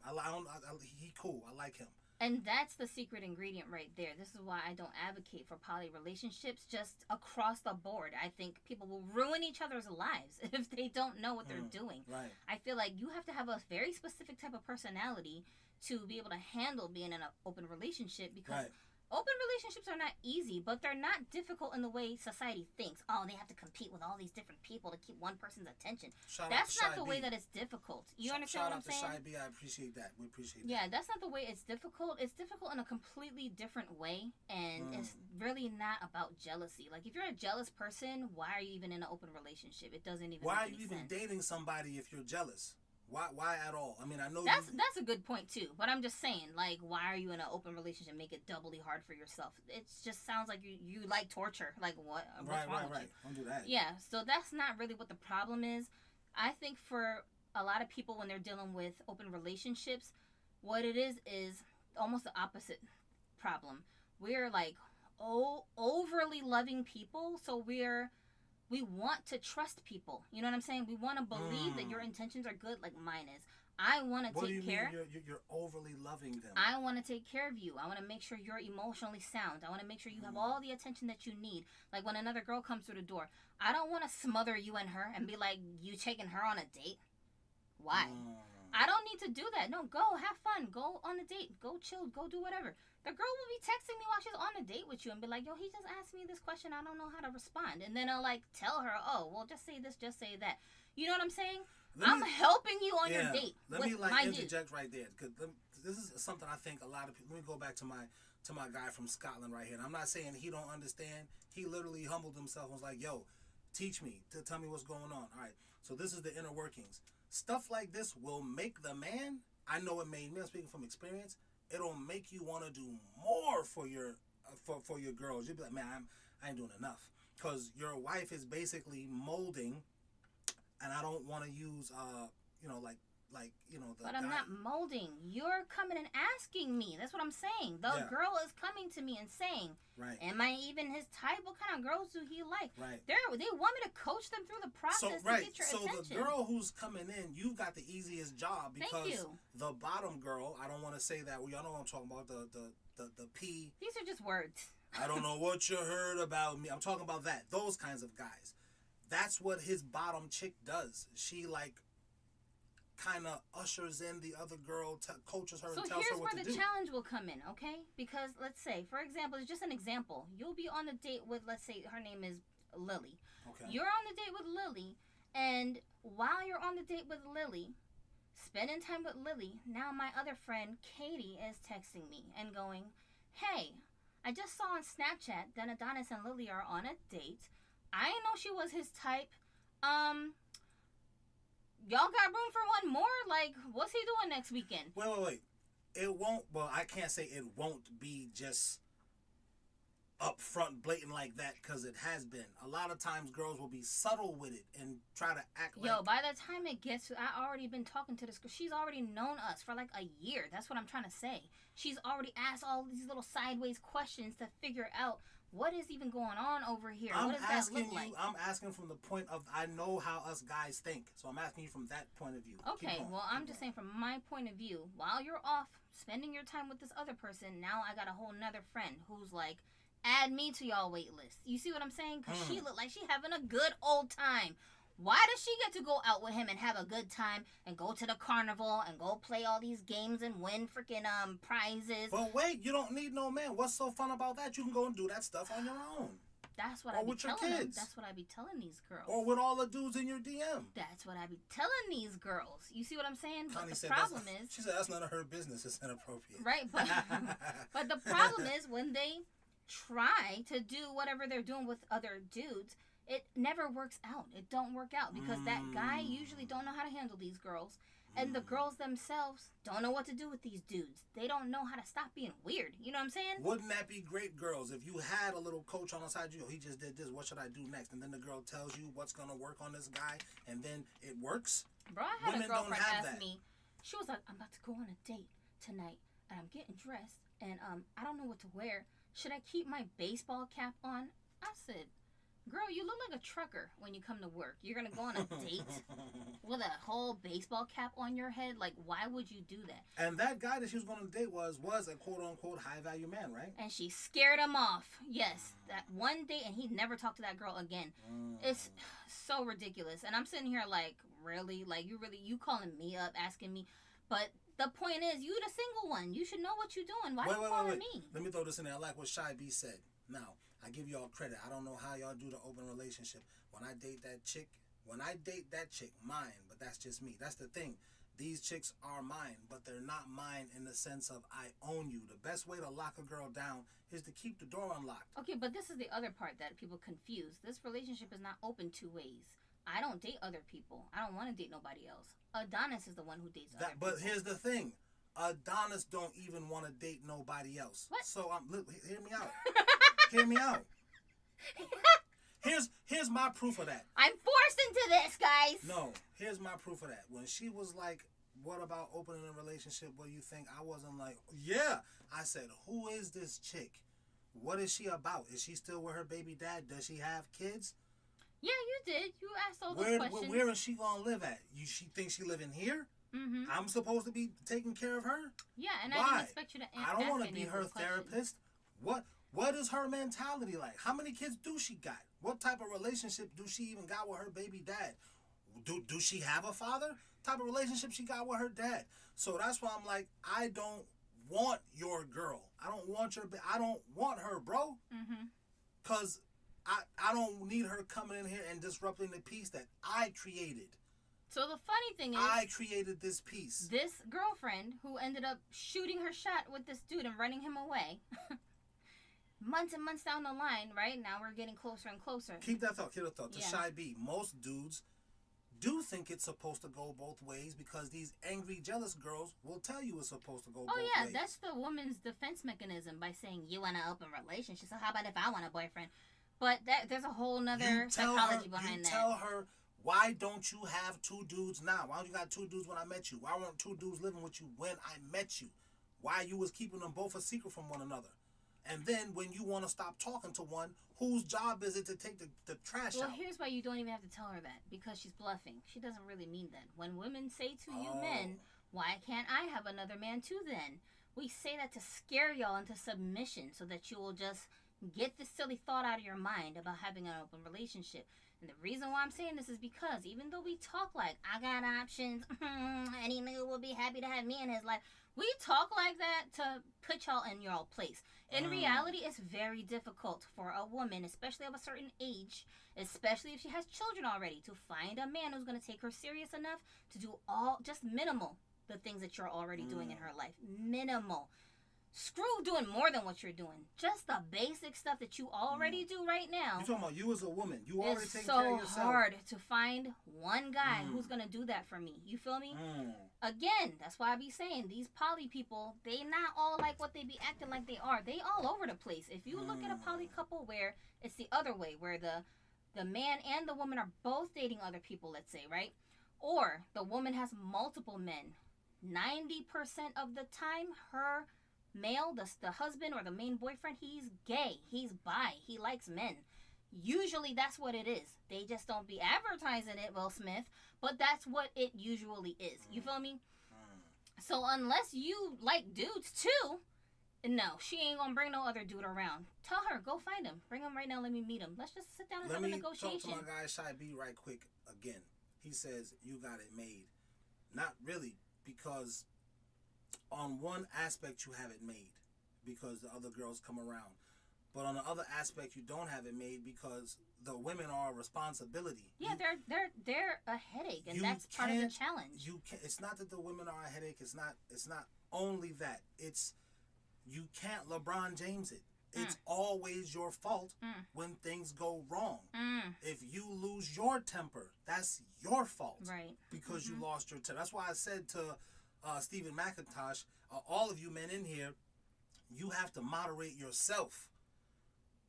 He cool. I like him. And that's the secret ingredient right there. This is why I don't advocate for poly relationships just across the board. I think people will ruin each other's lives if they don't know what they're doing. Right. I feel like you have to have a very specific type of personality to be able to handle being in an open relationship because open relationships are not easy, but they're not difficult in the way society thinks. Oh, they have to compete with all these different people to keep one person's attention. That's not the way that it's difficult. You understand what I'm saying? Shout out to Shy B. I appreciate that. We appreciate that. Yeah, that's not the way it's difficult. It's difficult in a completely different way, and it's really not about jealousy. Like, if you're a jealous person, why are you even in an open relationship? It doesn't even Why make are you sense. even dating somebody if you're jealous? Why at all? I mean, I know that's a good point too. But I'm just saying, like, why are you in an open relationship? Make it doubly hard for yourself. It just sounds like you like torture. Like, what? What's wrong with you? Don't do that. Yeah. So that's not really what the problem is. I think for a lot of people when they're dealing with open relationships, what it is almost the opposite problem. We're like overly loving people, so we want to trust people. You know what I'm saying? We want to believe that your intentions are good, like mine is. I want to take care. What do you mean you're overly loving them? I want to take care of you. I want to make sure you're emotionally sound. I want to make sure you have all the attention that you need. Like when another girl comes through the door, I don't want to smother you and her and be like, you taking her on a date? Why? I don't need to do that. No, go have fun. Go on a date. Go chill. Go do whatever. The girl will be texting me while she's on a date with you and be like, yo, he just asked me this question. I don't know how to respond. And then I'll like tell her, oh, well, just say this, just say that. You know what I'm saying? I'm helping you on your date. Let me like interject right there because this is something I think a lot of people. Let me go back to my guy from Scotland right here. And I'm not saying he don't understand. He literally humbled himself and was like, yo, teach me, tell me what's going on. All right. So this is the inner workings. Stuff like this will make the man. I know it made me. I'm speaking from experience. It'll make you want to do more for your for your girls. You'll be like, man, I ain't doing enough because your wife is basically molding, and I don't want to use But I'm not molding. You're coming and asking me. That's what I'm saying. The girl is coming to me and saying, am I even his type? What kind of girls do he like? They want me to coach them through the process to get your attention. So the girl who's coming in, you've got the easiest job because the bottom girl, I don't want to say that. Well, y'all know what I'm talking about, the P. These are just words. I don't know what you heard about me. I'm talking about that. Those kinds of guys. That's what his bottom chick does. She like kind of ushers in the other girl, coaches her, So and tells her what to do. here's where the challenge will come in, okay? Because let's say, for example, it's just an example. You'll be on a date with, let's say, her name is Lily. Okay. You're on the date with Lily, and while you're on the date with Lily, spending time with Lily, now my other friend Katie is texting me and going, "Hey, I just saw on Snapchat that Adonis and Lily are on a date. I didn't know she was his type. Y'all got room for one more? Like, what's he doing next weekend?" Wait. It won't, well, I can't say it won't be just upfront blatant like that, because it has been. A lot of times girls will be subtle with it and try to act like... Yo, by the time it gets to... I already been talking to this girl. She's already known us for like a year. That's what I'm trying to say. She's already asked all these little sideways questions to figure out what is even going on over here. What does that look like? I'm asking from the point of, I know how us guys think. So I'm asking you from that point of view. Okay, well, I'm just saying from my point of view, while you're off spending your time with this other person, now I got a whole nother friend who's like, add me to y'all wait list. You see what I'm saying? Because she look like she having a good old time. Why does she get to go out with him and have a good time and go to the carnival and go play all these games and win freaking prizes? But wait, you don't need no man. What's so fun about that? You can go and do that stuff on your own. That's what I be telling them. That's what I be telling these girls. Or with all the dudes in your DM. That's what I be telling these girls. You see what I'm saying? But Connie the problem is... She said that's none of her business. It's inappropriate. Right, but but the problem is when they try to do whatever they're doing with other dudes, it never works out. It don't work out because that guy usually don't know how to handle these girls. And the girls themselves don't know what to do with these dudes. They don't know how to stop being weird. You know what I'm saying? Wouldn't that be great, girls, if you had a little coach on the side of you, he just did this, what should I do next? And then the girl tells you what's going to work on this guy, and then it works? Bro, I had Women a girlfriend ask that. me, she was like, I'm about to go on a date tonight, and I'm getting dressed, and I don't know what to wear. Should I keep my baseball cap on? I said, girl, you look like a trucker when you come to work. You're going to go on a date with a whole baseball cap on your head? Like, why would you do that? And that guy that she was going on a date was a quote-unquote high-value man, right? And she scared him off. Yes, that one date, and he never talked to that girl again. It's so ridiculous. And I'm sitting here like, really? Like, you calling me up, asking me? But the point is, you the single one. You should know what you're doing. Why are you calling me? Let me throw this in there. I like what Shy B said. Now, I give y'all credit. I don't know how y'all do the open relationship. When I date that chick, mine, but that's just me. That's the thing. These chicks are mine, but they're not mine in the sense of I own you. The best way to lock a girl down is to keep the door unlocked. Okay, but this is the other part that people confuse. This relationship is not open two ways. I don't date other people. I don't want to date nobody else. Adonis is the one who dates other people. But here's the thing. Adonis don't even want to date nobody else. What? So look, hear me out. Hear me out. Here's my proof of that. I'm forced into this, guys. No, here's my proof of that. When she was like, what about opening a relationship? What do you think? I wasn't like, yeah. I said, who is this chick? What is she about? Is she still with her baby dad? Does she have kids? Yeah, you did. You asked all those questions. Where is she going to live at? She thinks she live in here? Mm-hmm. I'm supposed to be taking care of her? Yeah, and Why? I didn't expect you to I don't want to any be of her those questions. therapist. What is her mentality like? How many kids do she got? What type of relationship do she even got with her baby dad? Do she have a father? Type of relationship she got with her dad? So that's why I'm like, I don't want your girl. I don't want her, bro. Mm-hmm. Cause I don't need her coming in here and disrupting the peace that I created. So the funny thing is, I created this piece. This girlfriend who ended up shooting her shot with this dude and running him away. Months and months down the line, right? Now we're getting closer and closer. Keep that thought. To Yeah. Shy B, most dudes do think it's supposed to go both ways because these angry, jealous girls will tell you it's supposed to go both ways. Oh, yeah. That's the woman's defense mechanism by saying, you want an open relationship, so how about if I want a boyfriend? But there's a whole nother psychology behind that. You tell her, why don't you have two dudes now? Why don't you got two dudes when I met you? Why weren't two dudes living with you when I met you? Why you was keeping them both a secret from one another? And then when you want to stop talking to one, whose job is it to take the trash out? Well, here's why you don't even have to tell her that. Because she's bluffing. She doesn't really mean that. When women say to you men, why can't I have another man too then? We say that to scare y'all into submission so that you will just Get this silly thought out of your mind about having an open relationship. And the reason why I'm saying this is because even though we talk like, I got options, any nigga will be happy to have me in his life, we talk like that to put y'all in your place. In reality, it's very difficult for a woman, especially of a certain age, especially if she has children already, to find a man who's going to take her serious enough to do just minimal, the things that you're already doing in her life. Minimal. Screw doing more than what you're doing. Just the basic stuff that you already do right now. You're talking about you as a woman. You already take care of yourself. It's so hard to find one guy who's going to do that for me. You feel me? Again, that's why I be saying these poly people, they not all like what they be acting like they are. They all over the place. If you look at a poly couple where it's the other way, where the man and the woman are both dating other people, let's say, right? Or the woman has multiple men. 90% of the time, her male, the husband or the main boyfriend, he's gay, he's bi, he likes men. Usually that's what it is. They just don't be advertising it, Will Smith, but that's what it usually is. You feel me? So unless you like dudes too, no, she ain't gonna bring no other dude around. Tell her, go find him, bring him right now, let me meet him. Let's just sit down and have a negotiation. Let me talk to my guy Shy B right quick again. He says you got it made. Not really, because on one aspect you have it made because the other girls come around, but on the other aspect you don't have it made because the women are a responsibility. Yeah, they're a headache, and that's part of the challenge. It's not that the women are a headache. It's not only that. It's you can't LeBron James it. It's always your fault when things go wrong. If you lose your temper, that's your fault. Right. Because you lost your temper. That's why I said to Stephen McIntosh, all of you men in here, you have to moderate yourself.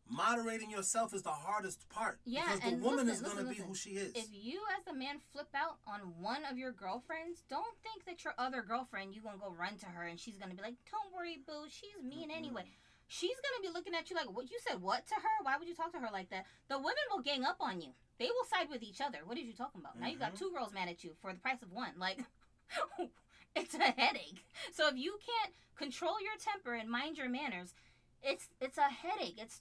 Moderating yourself is the hardest part. Yeah, because the woman is going to be who she is. If you as a man flip out on one of your girlfriends, don't think that your other girlfriend, you're going to go run to her and she's going to be like, don't worry, boo, she's mean anyway. She's going to be looking at you like, what, you said what to her? Why would you talk to her like that? The women will gang up on you. They will side with each other. What are you talking about? Now you got two girls mad at you for the price of one. Like, it's a headache. So if you can't control your temper and mind your manners, it's a headache. It's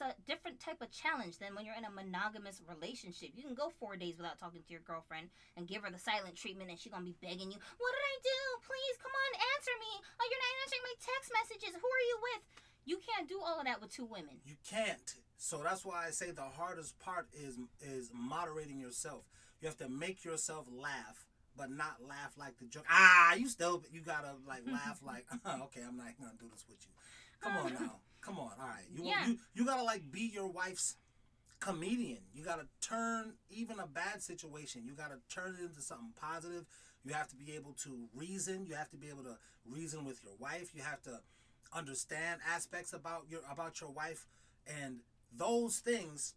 a different type of challenge than when you're in a monogamous relationship. You can go 4 days without talking to your girlfriend and give her the silent treatment, and she's gonna be begging you, what did I do? Please, come on, answer me. Oh, you're not answering my text messages. Who are you with? You can't do all of that with two women. You can't. So that's why I say the hardest part is moderating yourself. You have to make yourself laugh, but not laugh like the joke. You gotta like laugh like, okay, I'm not gonna do this with you. Come on now. Come on. All right. You gotta like be your wife's comedian. You gotta turn even a bad situation. You gotta turn it into something positive. You have to be able to reason. You have to be able to reason with your wife. You have to understand aspects about your wife, and those things,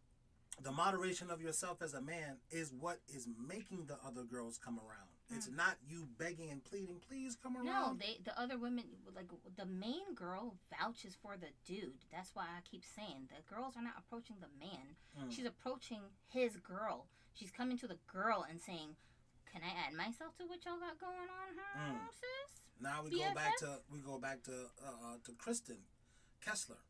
the moderation of yourself as a man is what is making the other girls come around. It's not you begging and pleading, please come around. No, the other women, like the main girl vouches for the dude. That's why I keep saying the girls are not approaching the man. She's approaching his girl. She's coming to the girl and saying, can I add myself to what y'all got going on here, sis? Now we go back to Kristen Kessler.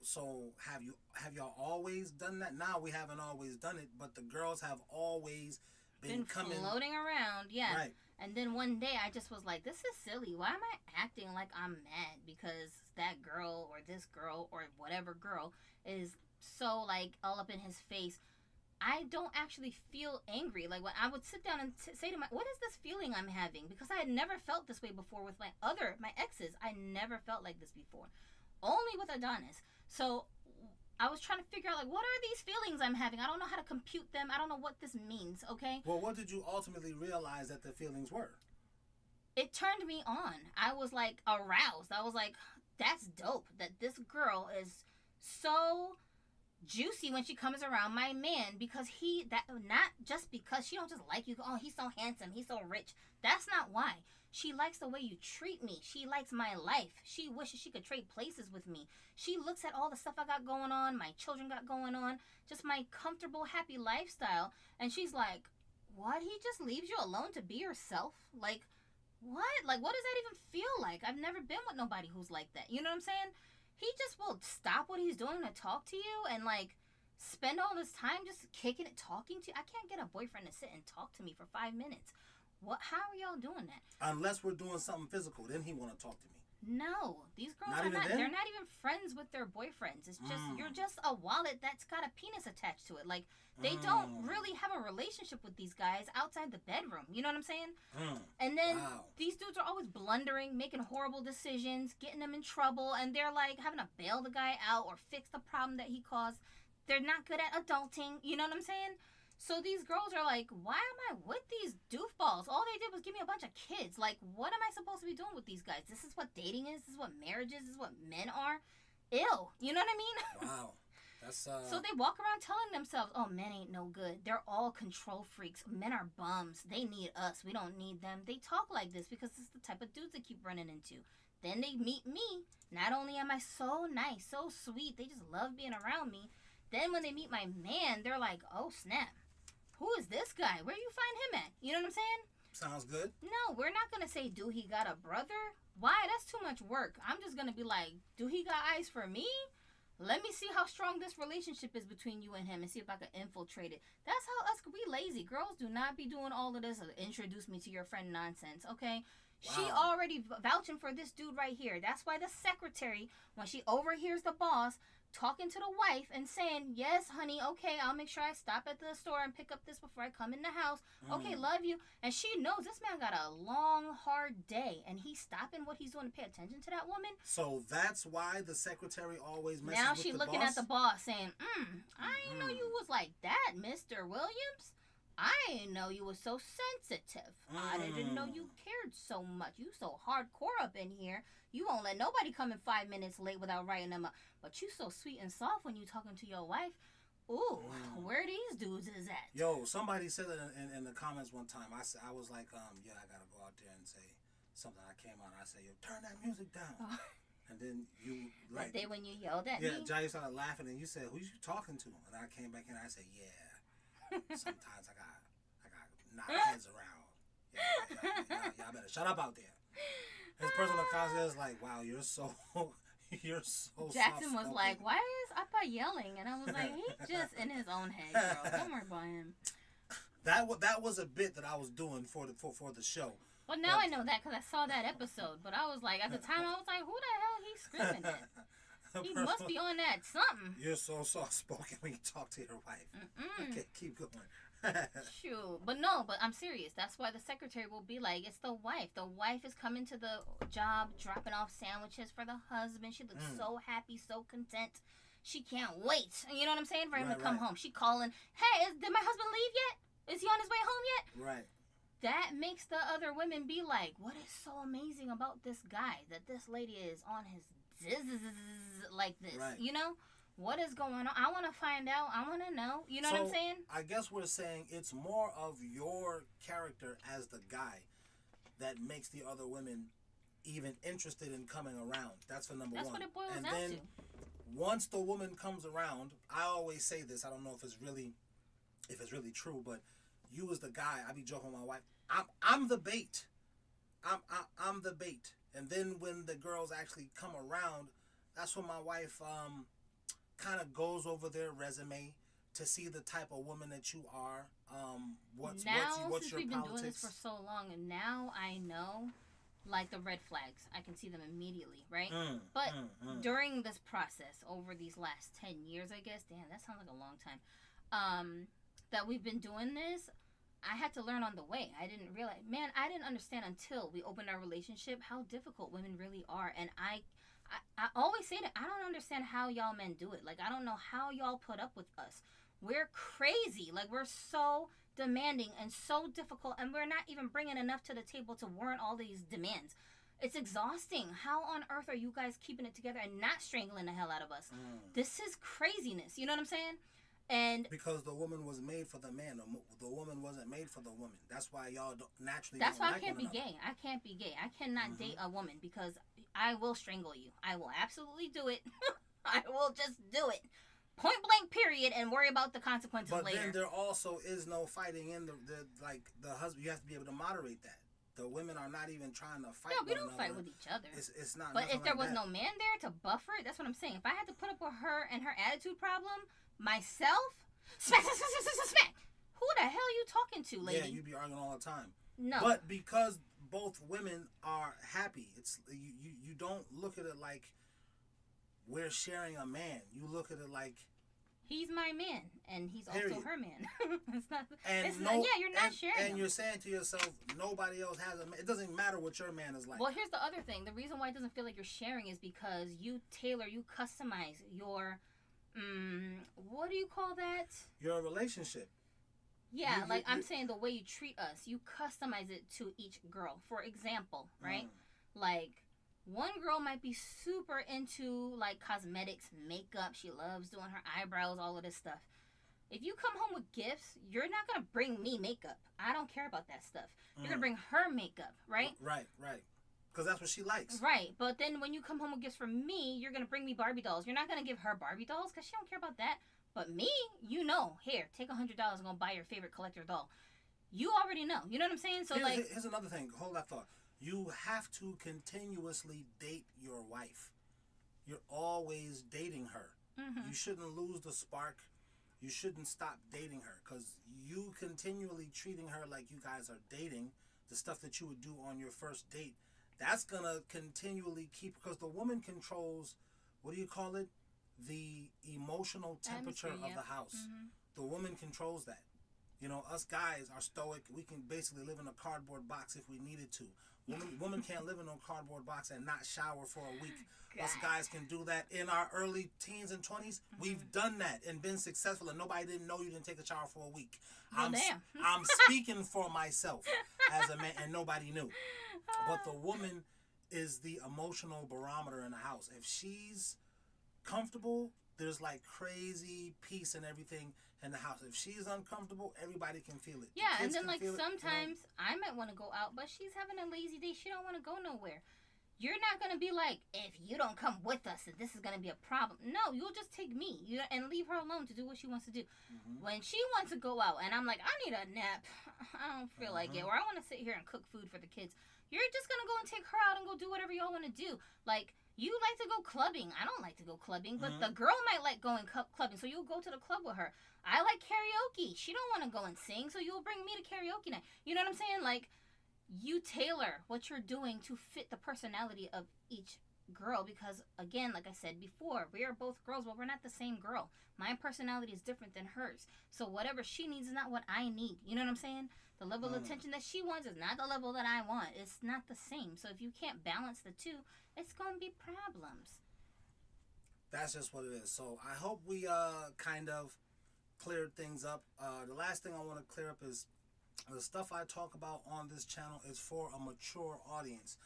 So have y'all always done that? Now we haven't always done it, but the girls have always been floating around, yeah. Right. And then one day I just was like, this is silly. Why am I acting like I'm mad because that girl or this girl or whatever girl is so like all up in his face? I don't actually feel angry. Like when I would sit down and say to what is this feeling I'm having? Because I had never felt this way before with my exes. I never felt like this before. Only with Adonis. So I was trying to figure out, like, what are these feelings I'm having? I don't know how to compute them. I don't know what this means, okay? Well, what did you ultimately realize that the feelings were? It turned me on. I was, like, aroused. I was like, that's dope that this girl is so juicy when she comes around my man, because not just because she don't just like you, oh, he's so handsome, he's so rich. That's not why. She likes the way you treat me. She likes my life. She wishes she could trade places with me. She looks at all the stuff I got going on, my children got going on, just my comfortable, happy lifestyle. And she's like, what? He just leaves you alone to be yourself? Like, what? Like, what does that even feel like? I've never been with nobody who's like that. You know what I'm saying? he just will stop what he's doing to talk to you and like spend all this time just kicking it, talking to you. I can't get a boyfriend to sit and talk to me for 5 minutes. What? How are y'all doing that? Unless we're doing something physical, then he want to talk to me. No, these girls Not are even not. then? They're not even friends with their boyfriends. It's just you're just a wallet that's got a penis attached to it. Like they don't really have a relationship with these guys outside the bedroom. You know what I'm saying? And then these dudes are always blundering, making horrible decisions, getting them in trouble, and they're like having to bail the guy out or fix the problem that he caused. They're not good at adulting. You know what I'm saying? So these girls are like, why am I with these doofballs? All they did was give me a bunch of kids. Like, what am I supposed to be doing with these guys? This is what dating is? This is what marriage is? This is what men are? Ew. You know what I mean? Wow. That's So they walk around telling themselves, oh, men ain't no good. They're all control freaks. Men are bums. They need us. We don't need them. They talk like this because it's the type of dudes they keep running into. Then they meet me. Not only am I so nice, so sweet, they just love being around me. Then when they meet my man, they're like, oh, snap. Who is this guy? Where you find him at? You know what I'm saying? sounds good. No, we're not going to say, do he got a brother? Why? That's too much work. I'm just going to be like, do he got eyes for me? Let me see how strong this relationship is between you and him and see if I can infiltrate it. That's how us, we lazy. Girls do not be doing all of this introduce me to your friend nonsense, okay? Wow. She already vouching for this dude right here. That's why the secretary, when she overhears the boss talking to the wife and saying, yes, honey, okay, I'll make sure I stop at the store and pick up this before I come in the house. Okay, love you. And she knows this man got a long, hard day, and he's stopping what he's doing to pay attention to that woman. So that's why the secretary always messes now with she the looking boss? at the boss saying, I didn't know you was like that, Mr. Williams. I didn't know you was so sensitive. I didn't know you cared so much. You so hardcore up in here. You won't let nobody come in 5 minutes late without writing them up. But you so sweet and soft when you talking to your wife. Ooh, where these dudes is at? Yo, somebody said it in the comments one time. I was like, yeah, I gotta go out there and say something. I came out and I said, yo, turn that music down. Oh. And then you like that day when you yelled at me? Yeah, Jai started laughing and you said, who you talking to? And I came back in and I said, yeah. Sometimes I got knock heads around. Y'all better shut up out there. His personal concept is like, wow, you're so Jackson was like, why is Appa yelling? And I was like, he's just in his own head, girl. Don't worry about him. That was a bit that I was doing for the show. Well, now I know that because I saw that episode. But I was like, at the time, I was like, who the hell he's screaming at? He must be on that something. You're so soft-spoken when you talk to your wife. Okay, keep going. Shoot. But I'm serious. That's why the secretary will be like, it's the wife. The wife is coming to the job, dropping off sandwiches for the husband. She looks so happy, so content. She can't wait. You know what I'm saying? For him to come home. She calling, hey, did my husband leave yet? Is he on his way home yet? Right. That makes the other women be like, what is so amazing about this guy that this lady is on his like this, you know? What is going on? I want to find out. I want to know. You know what I'm saying? I guess we're saying it's more of your character as the guy that makes the other women even interested in coming around. That's for number one. That's what it boils down to. Once the woman comes around, I always say this. I don't know if it's really true, but you as the guy, I be joking with my wife. I'm the bait. I'm the bait. And then when the girls actually come around, that's when my wife kind of goes over their resume to see the type of woman that you are. What's since your politics? We've been doing this for so long, and now I know, like the red flags, I can see them immediately, right? But during this process, over these last 10 years, I guess, damn, that sounds like a long time, that we've been doing this, I had to learn on the way. I didn't realize, I didn't understand until we opened our relationship how difficult women really are. And I always say that I don't understand how y'all men do it. Like, I don't know how y'all put up with us. We're crazy. Like, we're so demanding and so difficult, and we're not even bringing enough to the table to warrant all these demands. It's exhausting. How on earth are you guys keeping it together and not strangling the hell out of us? This is craziness. You know what I'm saying? And because the woman was made for the man, the woman wasn't made for the woman. That's why y'all naturally. That's don't why like I can't be one another. gay. I can't be gay. I cannot date a woman because I will strangle you. I will absolutely do it. I will just do it, point blank, period, and worry about the consequences later. But then there also is no fighting in the husband. You have to be able to moderate that. The women are not even trying to fight. No, we don't fight with each other. It's not. But if there like was no man there to buffer it, that's what I'm saying. If I had to put up with her and her attitude problem myself, smack, smack, smack, smack, smack. Who the hell are you talking to, lady? Yeah, you be arguing all the time. No. But because both women are happy, it's you don't look at it like we're sharing a man. You look at it like he's my man, and he's period. also her man. It's not. And it's not. Yeah, you're not sharing. And them. you're saying to yourself, nobody else has a man. It doesn't matter what your man is like. Well, here's the other thing. The reason why it doesn't feel like you're sharing is because you tailor, you customize your, what do you call that? Your relationship. Yeah, I'm saying the way you treat us, you customize it to each girl. For example, right? Like, one girl might be super into, like, cosmetics, makeup. She loves doing her eyebrows, all of this stuff. If you come home with gifts, you're not going to bring me makeup. I don't care about that stuff. You're going to bring her makeup, right? Right. Because that's what she likes. Right. But then when you come home with gifts from me, you're going to bring me Barbie dolls. You're not going to give her Barbie dolls because she don't care about that. But me, you know, here, take $100 and go buy your favorite collector doll. You already know. You know what I'm saying? So, here's another thing. Hold that thought. You have to continuously date your wife. You're always dating her. You shouldn't lose the spark. You shouldn't stop dating her because you continually treating her like you guys are dating, the stuff that you would do on your first date, that's going to continually keep, because the woman controls, what do you call it? The emotional temperature of the house. The woman controls that. You know, us guys are stoic. We can basically live in a cardboard box if we needed to. Woman can't live in a cardboard box and not shower for a week. God. Us guys can do that in our early teens and 20s. We've done that and been successful, and nobody didn't know you didn't take a shower for a week. Well, I'm speaking for myself as a man, and nobody knew. But the woman is the emotional barometer in the house. If she's comfortable, there's like crazy peace and everything in the house. If she's uncomfortable, everybody can feel it. Yeah, and then like sometimes I might want to go out, but she's having a lazy day. She don't want to go nowhere. You're not going to be like, if you don't come with us, this is going to be a problem. No, you'll just take me and leave her alone to do what she wants to do. When she wants to go out and I'm like, I need a nap, I don't feel like it, or I want to sit here and cook food for the kids, you're just going to go and take her out and go do whatever y'all want to do. Like, you like to go clubbing. I don't like to go clubbing, but the girl might like going clubbing, so you'll go to the club with her. I like karaoke. She don't want to go and sing, so you'll bring me to karaoke night. You know what I'm saying? Like, you tailor what you're doing to fit the personality of each girl because, again, like I said before, we are both girls, but we're not the same girl. My personality is different than hers. So whatever she needs is not what I need. You know what I'm saying? The level of attention that she wants is not the level that I want. It's not the same. So if you can't balance the two, it's going to be problems. That's just what it is. So I hope we kind of cleared things up. The last thing I want to clear up is the stuff I talk about on this channel is for a mature audience.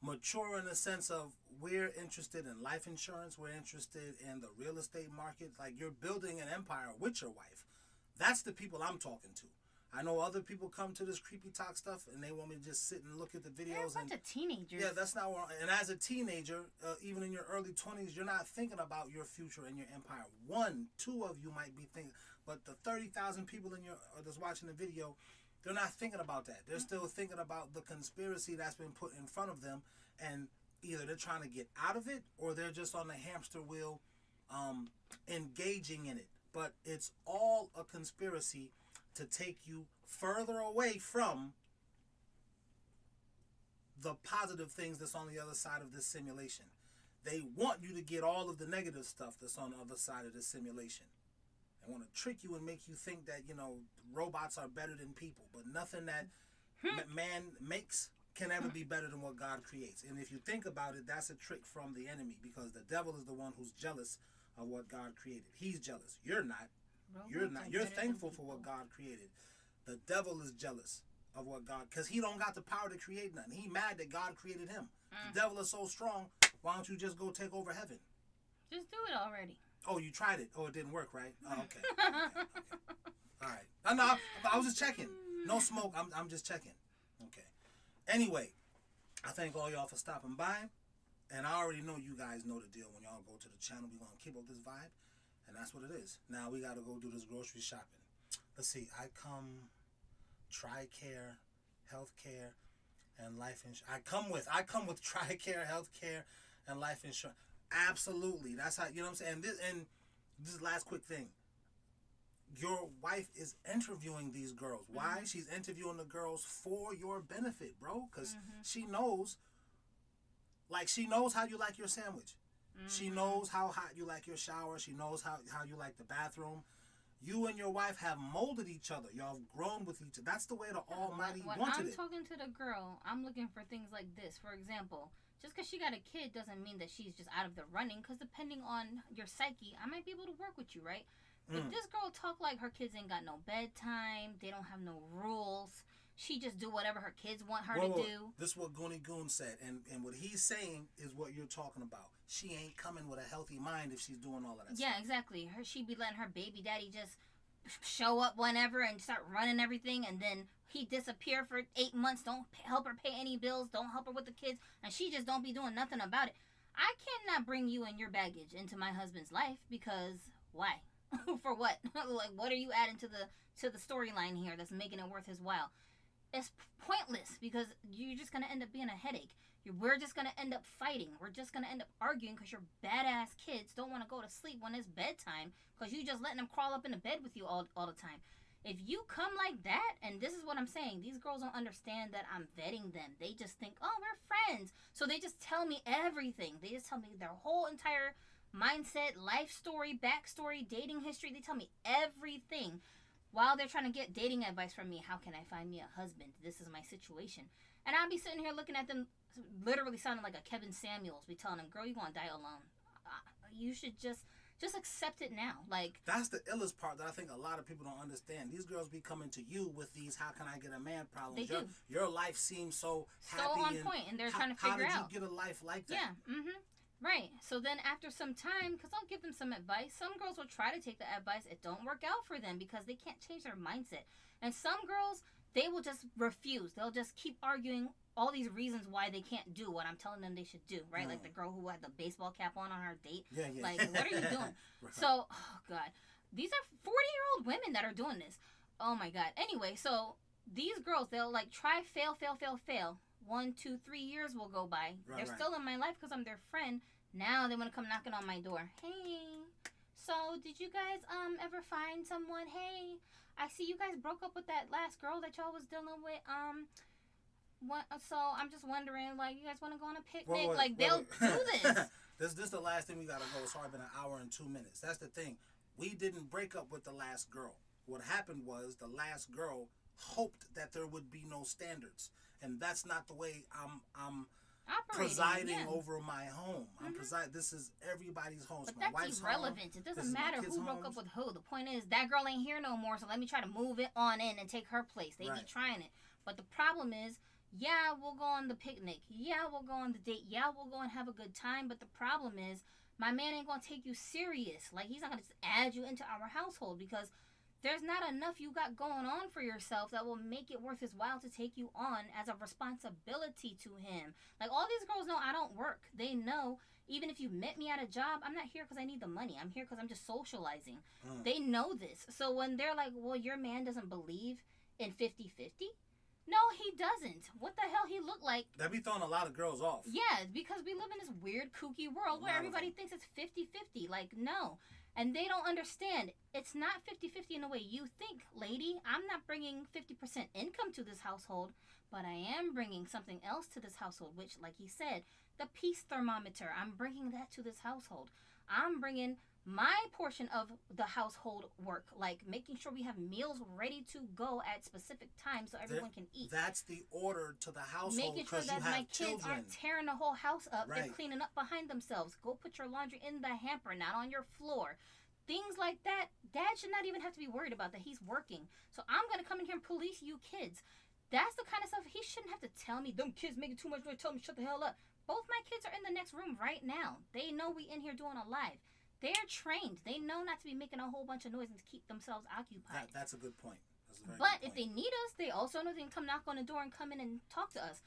Mature in the sense of we're interested in life insurance. We're interested in the real estate market. Like, you're building an empire with your wife. That's the people I'm talking to. I know other people come to this creepy talk stuff and they want me to just sit and look at the videos. They're a bunch of teenagers. Yeah, that's not what. And as a teenager, even in your early 20s, you're not thinking about your future and your empire. 1, 2 of you might be thinking, but the 30,000 people in your that's watching the video, they're not thinking about that. They're still thinking about the conspiracy that's been put in front of them, and either they're trying to get out of it or they're just on the hamster wheel, engaging in it. But it's all a conspiracy to take you further away from the positive things that's on the other side of this simulation. They want you to get all of the negative stuff that's on the other side of this simulation. They want to trick you and make you think that, you know, robots are better than people. But nothing that man makes can ever be better than what God creates. And if you think about it, that's a trick from the enemy, because the devil is the one who's jealous of what God created. He's jealous. You're not. You're not. You're thankful for what God created. The devil is jealous of what God, because he don't got the power to create nothing. He mad that God created him. The devil is so strong. Why don't you just go take over heaven? Just do it already. Oh, you tried it. Oh, it didn't work, right? Oh, okay. Okay. All right. No, I was just checking. No smoke. I'm just checking. Okay. Anyway, I thank all y'all for stopping by. And I already know you guys know the deal. When y'all go to the channel, we're going to keep up this vibe. And that's what it is. Now we got to go do this grocery shopping. Let's see. I come TRICARE, healthcare. and life insurance. I come with TRICARE healthcare and life insurance. Absolutely, that's how, you know what I'm saying. This last quick thing. Your wife is interviewing these girls. Why? She's interviewing the girls for your benefit, bro. Because she knows, like, she knows how you like your sandwich. She knows how hot you like your shower. She knows how you like the bathroom. You and your wife have molded each other. Y'all have grown with each other. That's the way the Almighty wanted it. When I'm talking to the girl, I'm looking for things like this. For example, just because she got a kid doesn't mean that she's just out of the running. Because depending on your psyche, I might be able to work with you, right? But this girl talk like her kids ain't got no bedtime. They don't have no rules. She just do whatever her kids want her to do. This is what Goonie Goon said. And what he's saying is what you're talking about. She ain't coming with a healthy mind if she's doing all of that stuff. Yeah, exactly. She be letting her baby daddy just show up whenever and start running everything, and then he disappear for 8 months. Don't help her pay any bills. Don't help her with the kids. And she just don't be doing nothing about it. I cannot bring you and your baggage into my husband's life because why? For what? Like, what are you adding to the storyline here that's making it worth his while? It's pointless because you're just gonna end up being a headache. We're just gonna end up fighting. We're just gonna end up arguing because your badass kids don't want to go to sleep when it's bedtime because you just letting them crawl up in the bed with you all the time. If you come like that, and this is what I'm saying, these girls don't understand that I'm vetting them. They just think, oh, we're friends. So they just tell me everything. They just tell me their whole entire mindset, life story, backstory, dating history. They tell me everything while they're trying to get dating advice from me. How can I find me a husband? This is my situation. And I'll be sitting here looking at them literally sounding like a Kevin Samuels. Be telling them, girl, you're going to die alone. You should just accept it now. Like, that's the illest part that I think a lot of people don't understand. These girls be coming to you with these "how can I get a man" problems. They do. Your life seems so happy. So on point, and they're trying to figure out. How did you get a life like that? Yeah, right. So then after some time, because I'll give them some advice, some girls will try to take the advice. It don't work out for them because they can't change their mindset. And some girls, they will just refuse. They'll just keep arguing all these reasons why they can't do what I'm telling them they should do, right? Like the girl who had the baseball cap on her date. Yeah. Like, what are you doing? Right. So, oh, God. These are 40-year-old women that are doing this. Oh, my God. Anyway, so these girls, they'll, like, try, fail. 1, 2, 3 years will go by. They're still in my life because I'm their friend. Now they want to come knocking on my door. Hey, so did you guys ever find someone? Hey, I see you guys broke up with that last girl that y'all was dealing with. So I'm just wondering, like, you guys want to go on a picnic? They'll do this. This is the last thing we gotta go. It's already been an hour and 2 minutes. That's the thing. We didn't break up with the last girl. What happened was the last girl hoped that there would be no standards, and that's not the way I'm presiding over my home. This is everybody's home. But my that's wife's irrelevant. Home. It doesn't matter who broke up with who. The point is that girl ain't here no more, so let me try to move it on in and take her place. They be trying it. But the problem is, yeah, we'll go on the picnic. Yeah, we'll go on the date. Yeah, we'll go and have a good time. But the problem is, my man ain't going to take you serious. Like, he's not going to just add you into our household because there's not enough you got going on for yourself that will make it worth his while to take you on as a responsibility to him. Like, all these girls know I don't work. They know, even if you met me at a job, I'm not here because I need the money. I'm here because I'm just socializing. They know this. So when they're like, well, your man doesn't believe in 50-50, no, he doesn't. What the hell he look like? That be throwing a lot of girls off. Yeah, because we live in this weird, kooky world where everybody thinks it's 50-50. Like, no. And they don't understand. It's not 50-50 in the way you think, lady. I'm not bringing 50% income to this household, but I am bringing something else to this household, which, like he said, the peace thermometer. I'm bringing that to this household. I'm bringing my portion of the household work, like making sure we have meals ready to go at specific times so everyone can eat. That's the order to the household. Making sure that my kids aren't tearing the whole house up. They're cleaning up behind themselves. Go put your laundry in the hamper, not on your floor. Things like that. Dad should not even have to be worried about that. He's working. So I'm going to come in here and police you kids. That's the kind of stuff he shouldn't have to tell me. Them kids making too much noise. Tell them shut the hell up. Both my kids are in the next room right now. They know we in here doing a live. They're trained. They know not to be making a whole bunch of noise and to keep themselves occupied. That's a good point. But if they need us, they also know they can come knock on the door and come in and talk to us.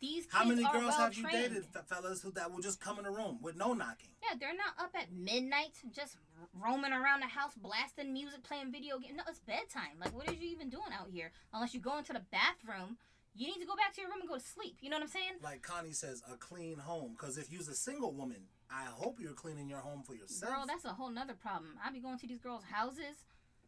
These kids How many are girls have you well-trained. dated, fellas, that will just come in a room with no knocking? Yeah, they're not up at midnight just roaming around the house, blasting music, playing video games. No, it's bedtime. Like, what are you even doing out here? Unless you go into the bathroom, you need to go back to your room and go to sleep. You know what I'm saying? Like Connie says, a clean home. Because if you're a single woman, I hope you're cleaning your home for yourself. Girl, that's a whole nother problem. I be going to these girls' houses.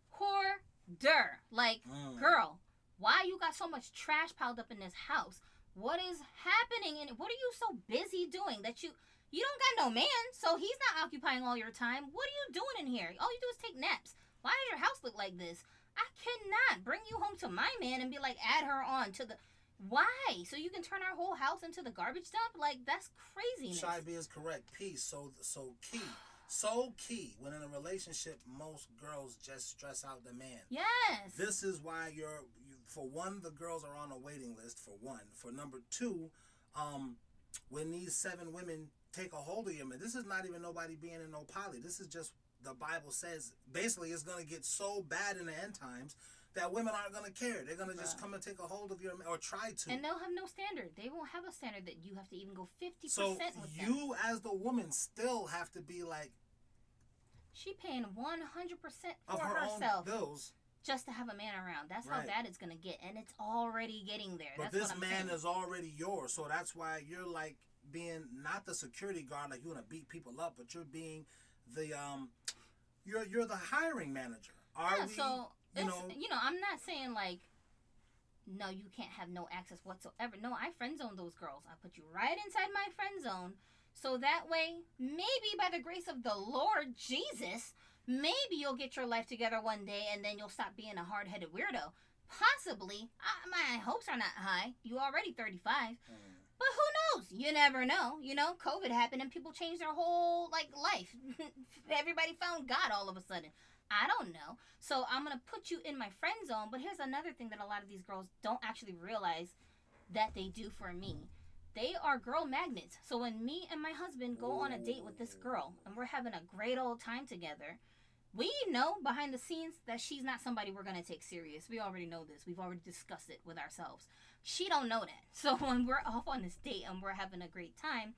Hoarder. Like, girl, why you got so much trash piled up in this house? What is happening? And what are you so busy doing that you don't got no man, so he's not occupying all your time. What are you doing in here? All you do is take naps. Why does your house look like this? I cannot bring you home to my man and be like, add her on to the... Why? So you can turn our whole house into the garbage dump? Like, that's craziness. Shy B is correct. Peace. So key. So key. When in a relationship, most girls just stress out the man. Yes. This is why for one, the girls are on a waiting list, for one. For number two, when these 7 women take a hold of you, man, this is not even nobody being in no poly. This is just, the Bible says, basically it's going to get so bad in the end times that women aren't going to care. They're going to just come and take a hold of your, or try to. And they'll have no standard. They won't have a standard that you have to even go 50% so with them. So you as the woman still have to be like... She paying 100% of for her herself. own bills. Just to have a man around. That's how bad it's going to get. And it's already getting there. But that's this man is already yours. So that's why you're like being not the security guard, like you want to beat people up, but you're being the you're the hiring manager. So I'm not saying like, no, you can't have no access whatsoever. No, I friend zone those girls. I put you right inside my friend zone, so that way, maybe by the grace of the Lord Jesus, maybe you'll get your life together one day, and then you'll stop being a hard-headed weirdo. Possibly. My hopes are not high. You already 35. But who knows? You never know. You know, COVID happened and people changed their whole, life. Everybody found God all of a sudden. I don't know. So I'm going to put you in my friend zone. But here's another thing that a lot of these girls don't actually realize that they do for me. They are girl magnets. So when me and my husband go on a date with this girl and we're having a great old time together, we know behind the scenes that she's not somebody we're going to take serious. We already know this. We've already discussed it with ourselves. She don't know that. So when we're off on this date and we're having a great time,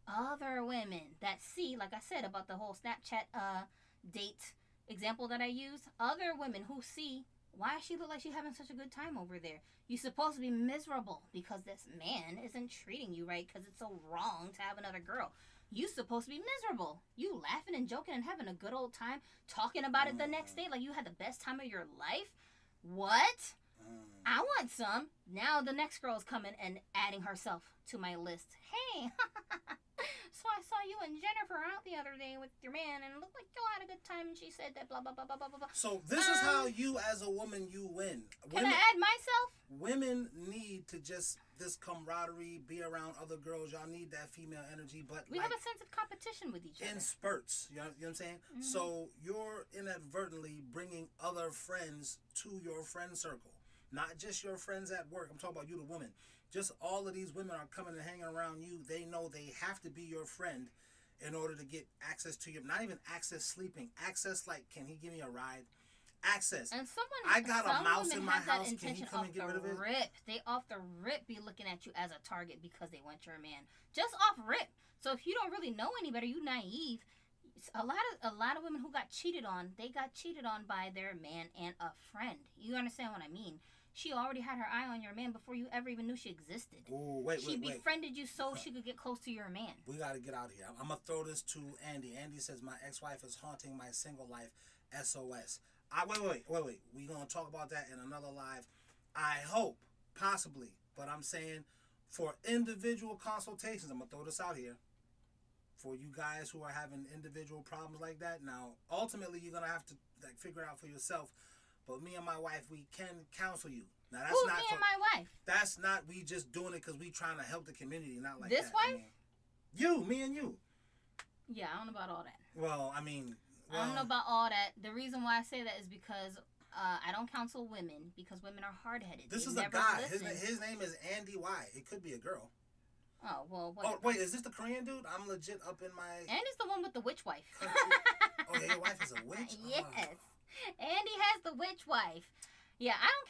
other women that see, like I said about the whole Snapchat date example that I use, other women who see, why does she look like she's having such a good time over there? You're supposed to be miserable because this man isn't treating you right because it's so wrong to have another girl. You supposed to be miserable. You laughing and joking and having a good old time, talking about it the next day like you had the best time of your life. What? I want some. Now the next girl is coming and adding herself to my list. Hey, so I saw you and Jennifer out the other day with your man and it looked like y'all had a good time and she said that blah, blah, blah, blah, blah, blah. So this is how you as a woman, you win. Can I add myself? Women need to just, this camaraderie, be around other girls. Y'all need that female energy, but we have a sense of competition with each other. In spurts, you know what I'm saying? Mm-hmm. So you're inadvertently bringing other friends to your friend circle. Not just your friends at work. I'm talking about you, the woman. Just all of these women are coming and hanging around you. They know they have to be your friend in order to get access to you. Not even access sleeping. Access like, can he give me a ride? Access. And I got a mouse in my house. Can he come and get rid of it? They off the rip be looking at you as a target because they want your man. Just off rip. So if you don't really know any better, you naive. A lot of women who got cheated on, they got cheated on by their man and a friend. You understand what I mean? She already had her eye on your man before you ever even knew she existed. Ooh, wait. She befriended you so she could get close to your man. We got to get out of here. I'm going to throw this to Andy. Andy says, my ex-wife is haunting my single life. SOS. Wait. We're going to talk about that in another live. I hope, possibly, but I'm saying for individual consultations, I'm going to throw this out here. For you guys who are having individual problems like that, now, ultimately, you're going to have to figure it out for yourself. But me and my wife, we can counsel you. Now, that's Who's not me and my wife? That's not, we just doing it because we trying to help the community, not like this that. wife? Me and you. Yeah, I don't know about all that. Well, I don't know about all that. The reason why I say that is because I don't counsel women because women are hard-headed. This is a guy. His name is Andy Y. It could be a girl. Oh, well, whatever. Oh, wait, is this the Korean dude? I'm legit up in my... Andy's the one with the witch wife. Oh, yeah, your wife is a witch? Yes. Oh. Andy has the witch wife. Yeah, I don't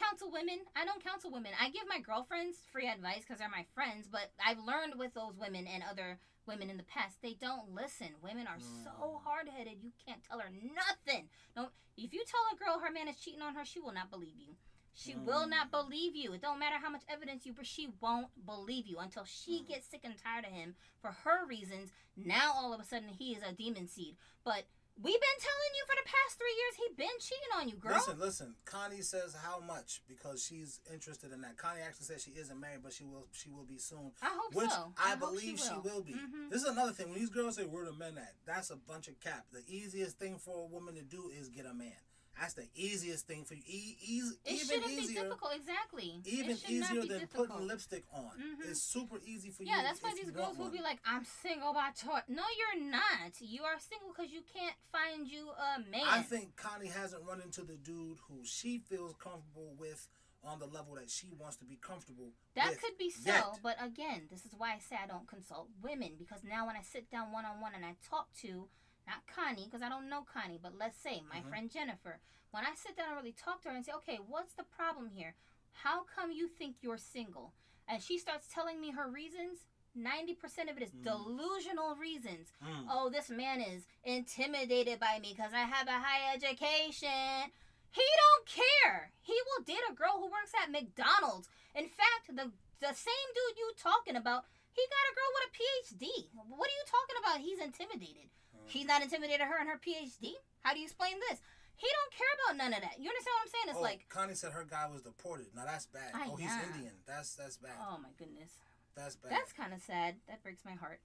counsel women. I give my girlfriends free advice because they're my friends, but I've learned with those women and other women in the past, they don't listen. Women are so hard-headed, you can't tell her nothing. No, if you tell a girl her man is cheating on her, she will not believe you. She will not believe you. It don't matter how much evidence you bring. She won't believe you until she gets sick and tired of him for her reasons. Now all of a sudden he is a demon seed. But we've been telling you for the past 3 years he been cheating on you, girl. Listen. Connie says how much because she's interested in that. Connie actually says she isn't married, but she will be soon. I hope which so. I believe she will be. Mm-hmm. This is another thing. When these girls say where the men at, that's a bunch of cap. The easiest thing for a woman to do is get a man. That's the easiest thing for you. It shouldn't be difficult, exactly. Even easier than difficult. putting lipstick on. Mm-hmm. It's super easy for you. Yeah, that's why these girls will be like, I'm single by choice. No, you're not. You are single because you can't find you a man. I think Connie hasn't run into the dude who she feels comfortable with on the level that she wants to be comfortable that with. Could be so, yet. But again, this is why I say I don't consult women, because now when I sit down one-on-one and I talk to, not Connie, because I don't know Connie, but let's say my friend Jennifer, when I sit down and really talk to her and say, okay, what's the problem here? How come you think you're single? And she starts telling me her reasons. 90% of it is delusional reasons. Oh, this man is intimidated by me because I have a high education. He don't care. He will date a girl who works at McDonald's. In fact, the same dude you talking about, he got a girl with a PhD. What are you talking about? He's intimidated. He's not intimidated her and her PhD? How do you explain this? He don't care about none of that. You understand what I'm saying? It's like Connie said her guy was deported. Now that's bad. He's Indian. That's bad. Oh my goodness. That's bad. That's kind of sad. That breaks my heart.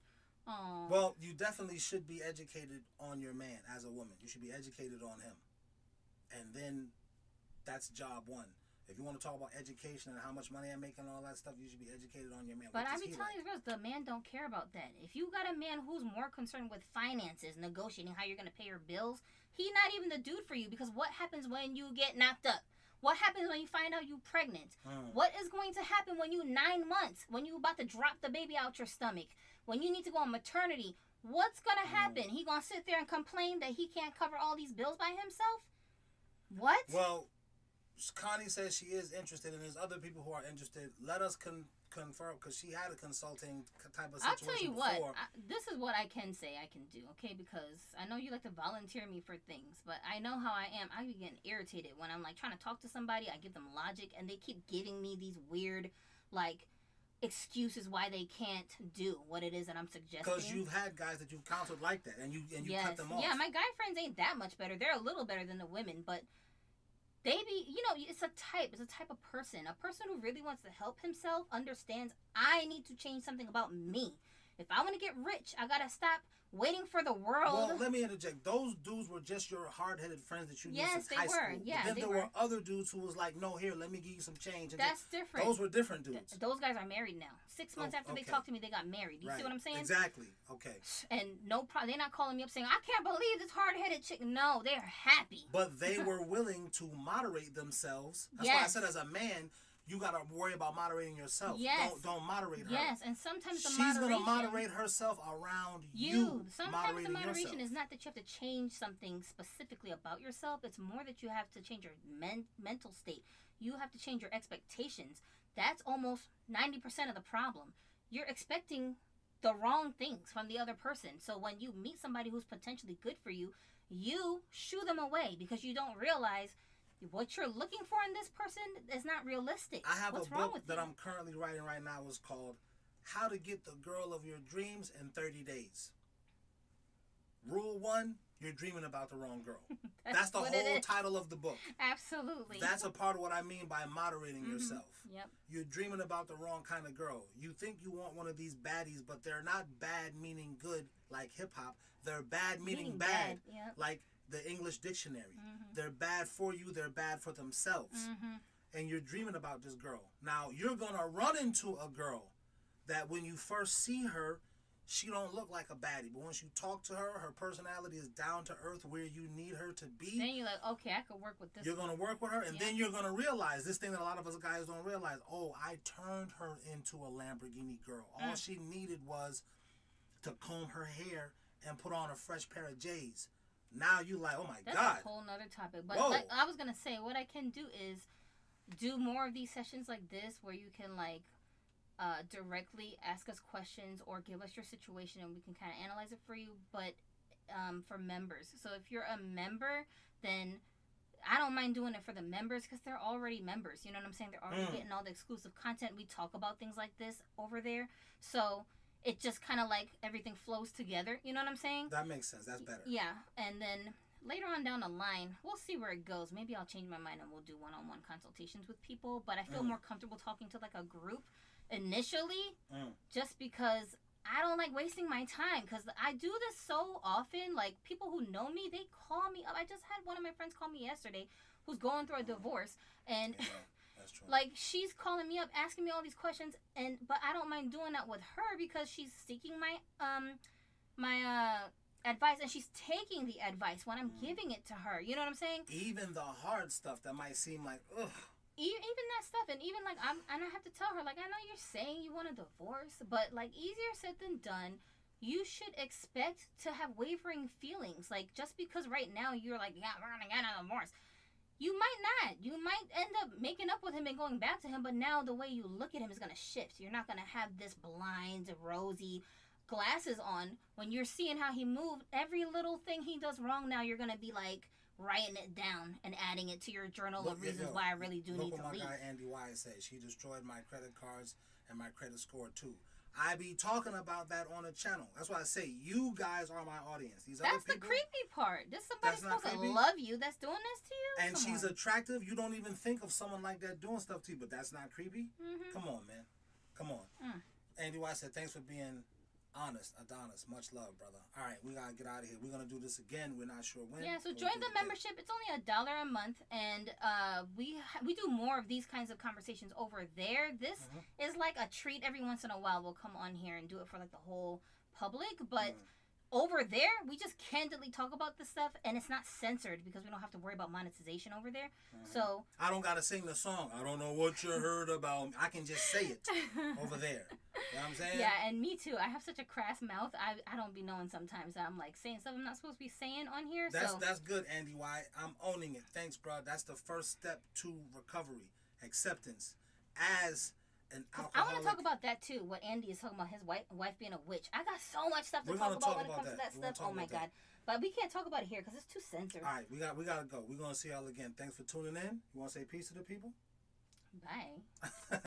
Oh. Well, you definitely should be educated on your man as a woman. You should be educated on him. And then that's job one. If you want to talk about education and how much money I'm making and all that stuff, you should be educated on your man. But I be telling you girls, the man don't care about that. If you got a man who's more concerned with finances, negotiating how you're going to pay your bills, he not even the dude for you, because what happens when you get knocked up? What happens when you find out you're pregnant? What is going to happen when you 9 months, when you about to drop the baby out your stomach, when you need to go on maternity? What's going to happen? He going to sit there and complain that he can't cover all these bills by himself? What? Well, Connie says she is interested, and there's other people who are interested. Let us confirm, because she had a consulting type of situation. I'll tell you before. what, this is what I can say I can do, okay? Because I know you like to volunteer me for things, but I know how I am. I be getting irritated when I'm like trying to talk to somebody. I give them logic, and they keep giving me these weird, like, excuses why they can't do what it is that I'm suggesting. Because you've had guys that you've counseled like that, and you cut them off. Yeah, my guy friends ain't that much better. They're a little better than the women, but they be, it's a type of person. A person who really wants to help himself understands I need to change something about me. If I want to get rich, I gotta stop waiting for the world. Well, let me interject. Those dudes were just your hard-headed friends that you knew since high school. Yeah, but then there were other dudes who was like, no, here, let me give you some change. And that's different. Those were different dudes. Those guys are married now. 6 months after they talked to me, they got married. You see what I'm saying? Exactly. Okay. And no problem. They're not calling me up saying, I can't believe this hard-headed chick. No, they're happy. But they were willing to moderate themselves. That's why I said as a man, you got to worry about moderating yourself. Yes. Don't moderate her. Yes, and sometimes she's going to moderate herself around you. Sometimes the moderation is not that you have to change something specifically about yourself. It's more that you have to change your mental state. You have to change your expectations. That's almost 90% of the problem. You're expecting the wrong things from the other person. So when you meet somebody who's potentially good for you, you shoo them away because you don't realize what you're looking for in this person is not realistic. I have a book that I'm currently writing right now. It's called How to Get the Girl of Your Dreams in 30 Days. Rule 1, you're dreaming about the wrong girl. That's the whole title of the book. Absolutely. That's a part of what I mean by moderating yourself. Yep. You're dreaming about the wrong kind of girl. You think you want one of these baddies, but they're not bad meaning good like hip-hop. They're bad meaning bad. Yep. Like the English dictionary. They're bad for you. They're bad for themselves. And you're dreaming about this girl. Now, you're going to run into a girl that when you first see her, she don't look like a baddie. But once you talk to her, her personality is down to earth where you need her to be. Then you're like, okay, I could work with this. You're going to work with her. And then you're going to realize this thing that a lot of us guys don't realize. Oh, I turned her into a Lamborghini girl. All she needed was to comb her hair and put on a fresh pair of J's. Now you like, oh my God. That's a whole nother topic. But like I was going to say, what I can do is do more of these sessions like this where you can like directly ask us questions or give us your situation and we can kind of analyze it for you. But for members. So if you're a member, then I don't mind doing it for the members because they're already members. You know what I'm saying? They're already getting all the exclusive content. We talk about things like this over there. So it just kind of like everything flows together. You know what I'm saying? That makes sense. That's better. Yeah. And then later on down the line, we'll see where it goes. Maybe I'll change my mind and we'll do one-on-one consultations with people. But I feel more comfortable talking to like a group initially just because I don't like wasting my time because I do this so often. Like, people who know me, they call me up. I just had one of my friends call me yesterday who's going through a divorce. And, that's true. like, she's calling me up, asking me all these questions. But I don't mind doing that with her because she's seeking my advice. And she's taking the advice when I'm giving it to her. You know what I'm saying? Even the hard stuff that might seem like, ugh. Even that stuff, and even like I have to tell her, like, I know you're saying you want a divorce, but like, easier said than done. You should expect to have wavering feelings. Like, just because right now you're like, yeah, we're gonna get a divorce, you might not. You might end up making up with him and going back to him, but now the way you look at him is gonna shift. You're not gonna have this blind, rosy glasses on when you're seeing how he moved. Every little thing he does wrong now, you're gonna be like writing it down and adding it to your journal of reasons why I really do need to leave. Look what my guy Andy Wise said. She destroyed my credit cards and my credit score too. I be talking about that on the channel. That's why I say you guys are my audience. These That's other people, the creepy part. This somebody supposed to love you that's doing this to you? And she's attractive. You don't even think of someone like that doing stuff to you, but that's not creepy? Come on, man. Come on. Andy Wise said, thanks for being honest, Adonis. Much love, brother. All right, we gotta get out of here. We're gonna do this again. We're not sure when. Yeah, so join the membership. It's only $1 a month, and we do more of these kinds of conversations over there. This is like a treat. Every once in a while, we'll come on here and do it for like the whole public, but. Over there, we just candidly talk about this stuff, and it's not censored because we don't have to worry about monetization over there. So I don't gotta sing the song. I don't know what you heard about me. I can just say it over there. You know what I'm saying? Yeah, and me too. I have such a crass mouth. I don't be knowing sometimes that I'm like saying stuff I'm not supposed to be saying on here. That's good, Andy White. I'm owning it. Thanks, bro. That's the first step to recovery, acceptance. As an alcoholic. I want to talk about that too. What Andy is talking about, his wife being a witch. I got so much stuff to talk about when it comes to that stuff. Oh my god! But we can't talk about it here because it's too censored. All right, we gotta go. We're gonna see y'all again. Thanks for tuning in. You want to say peace to the people? Bye.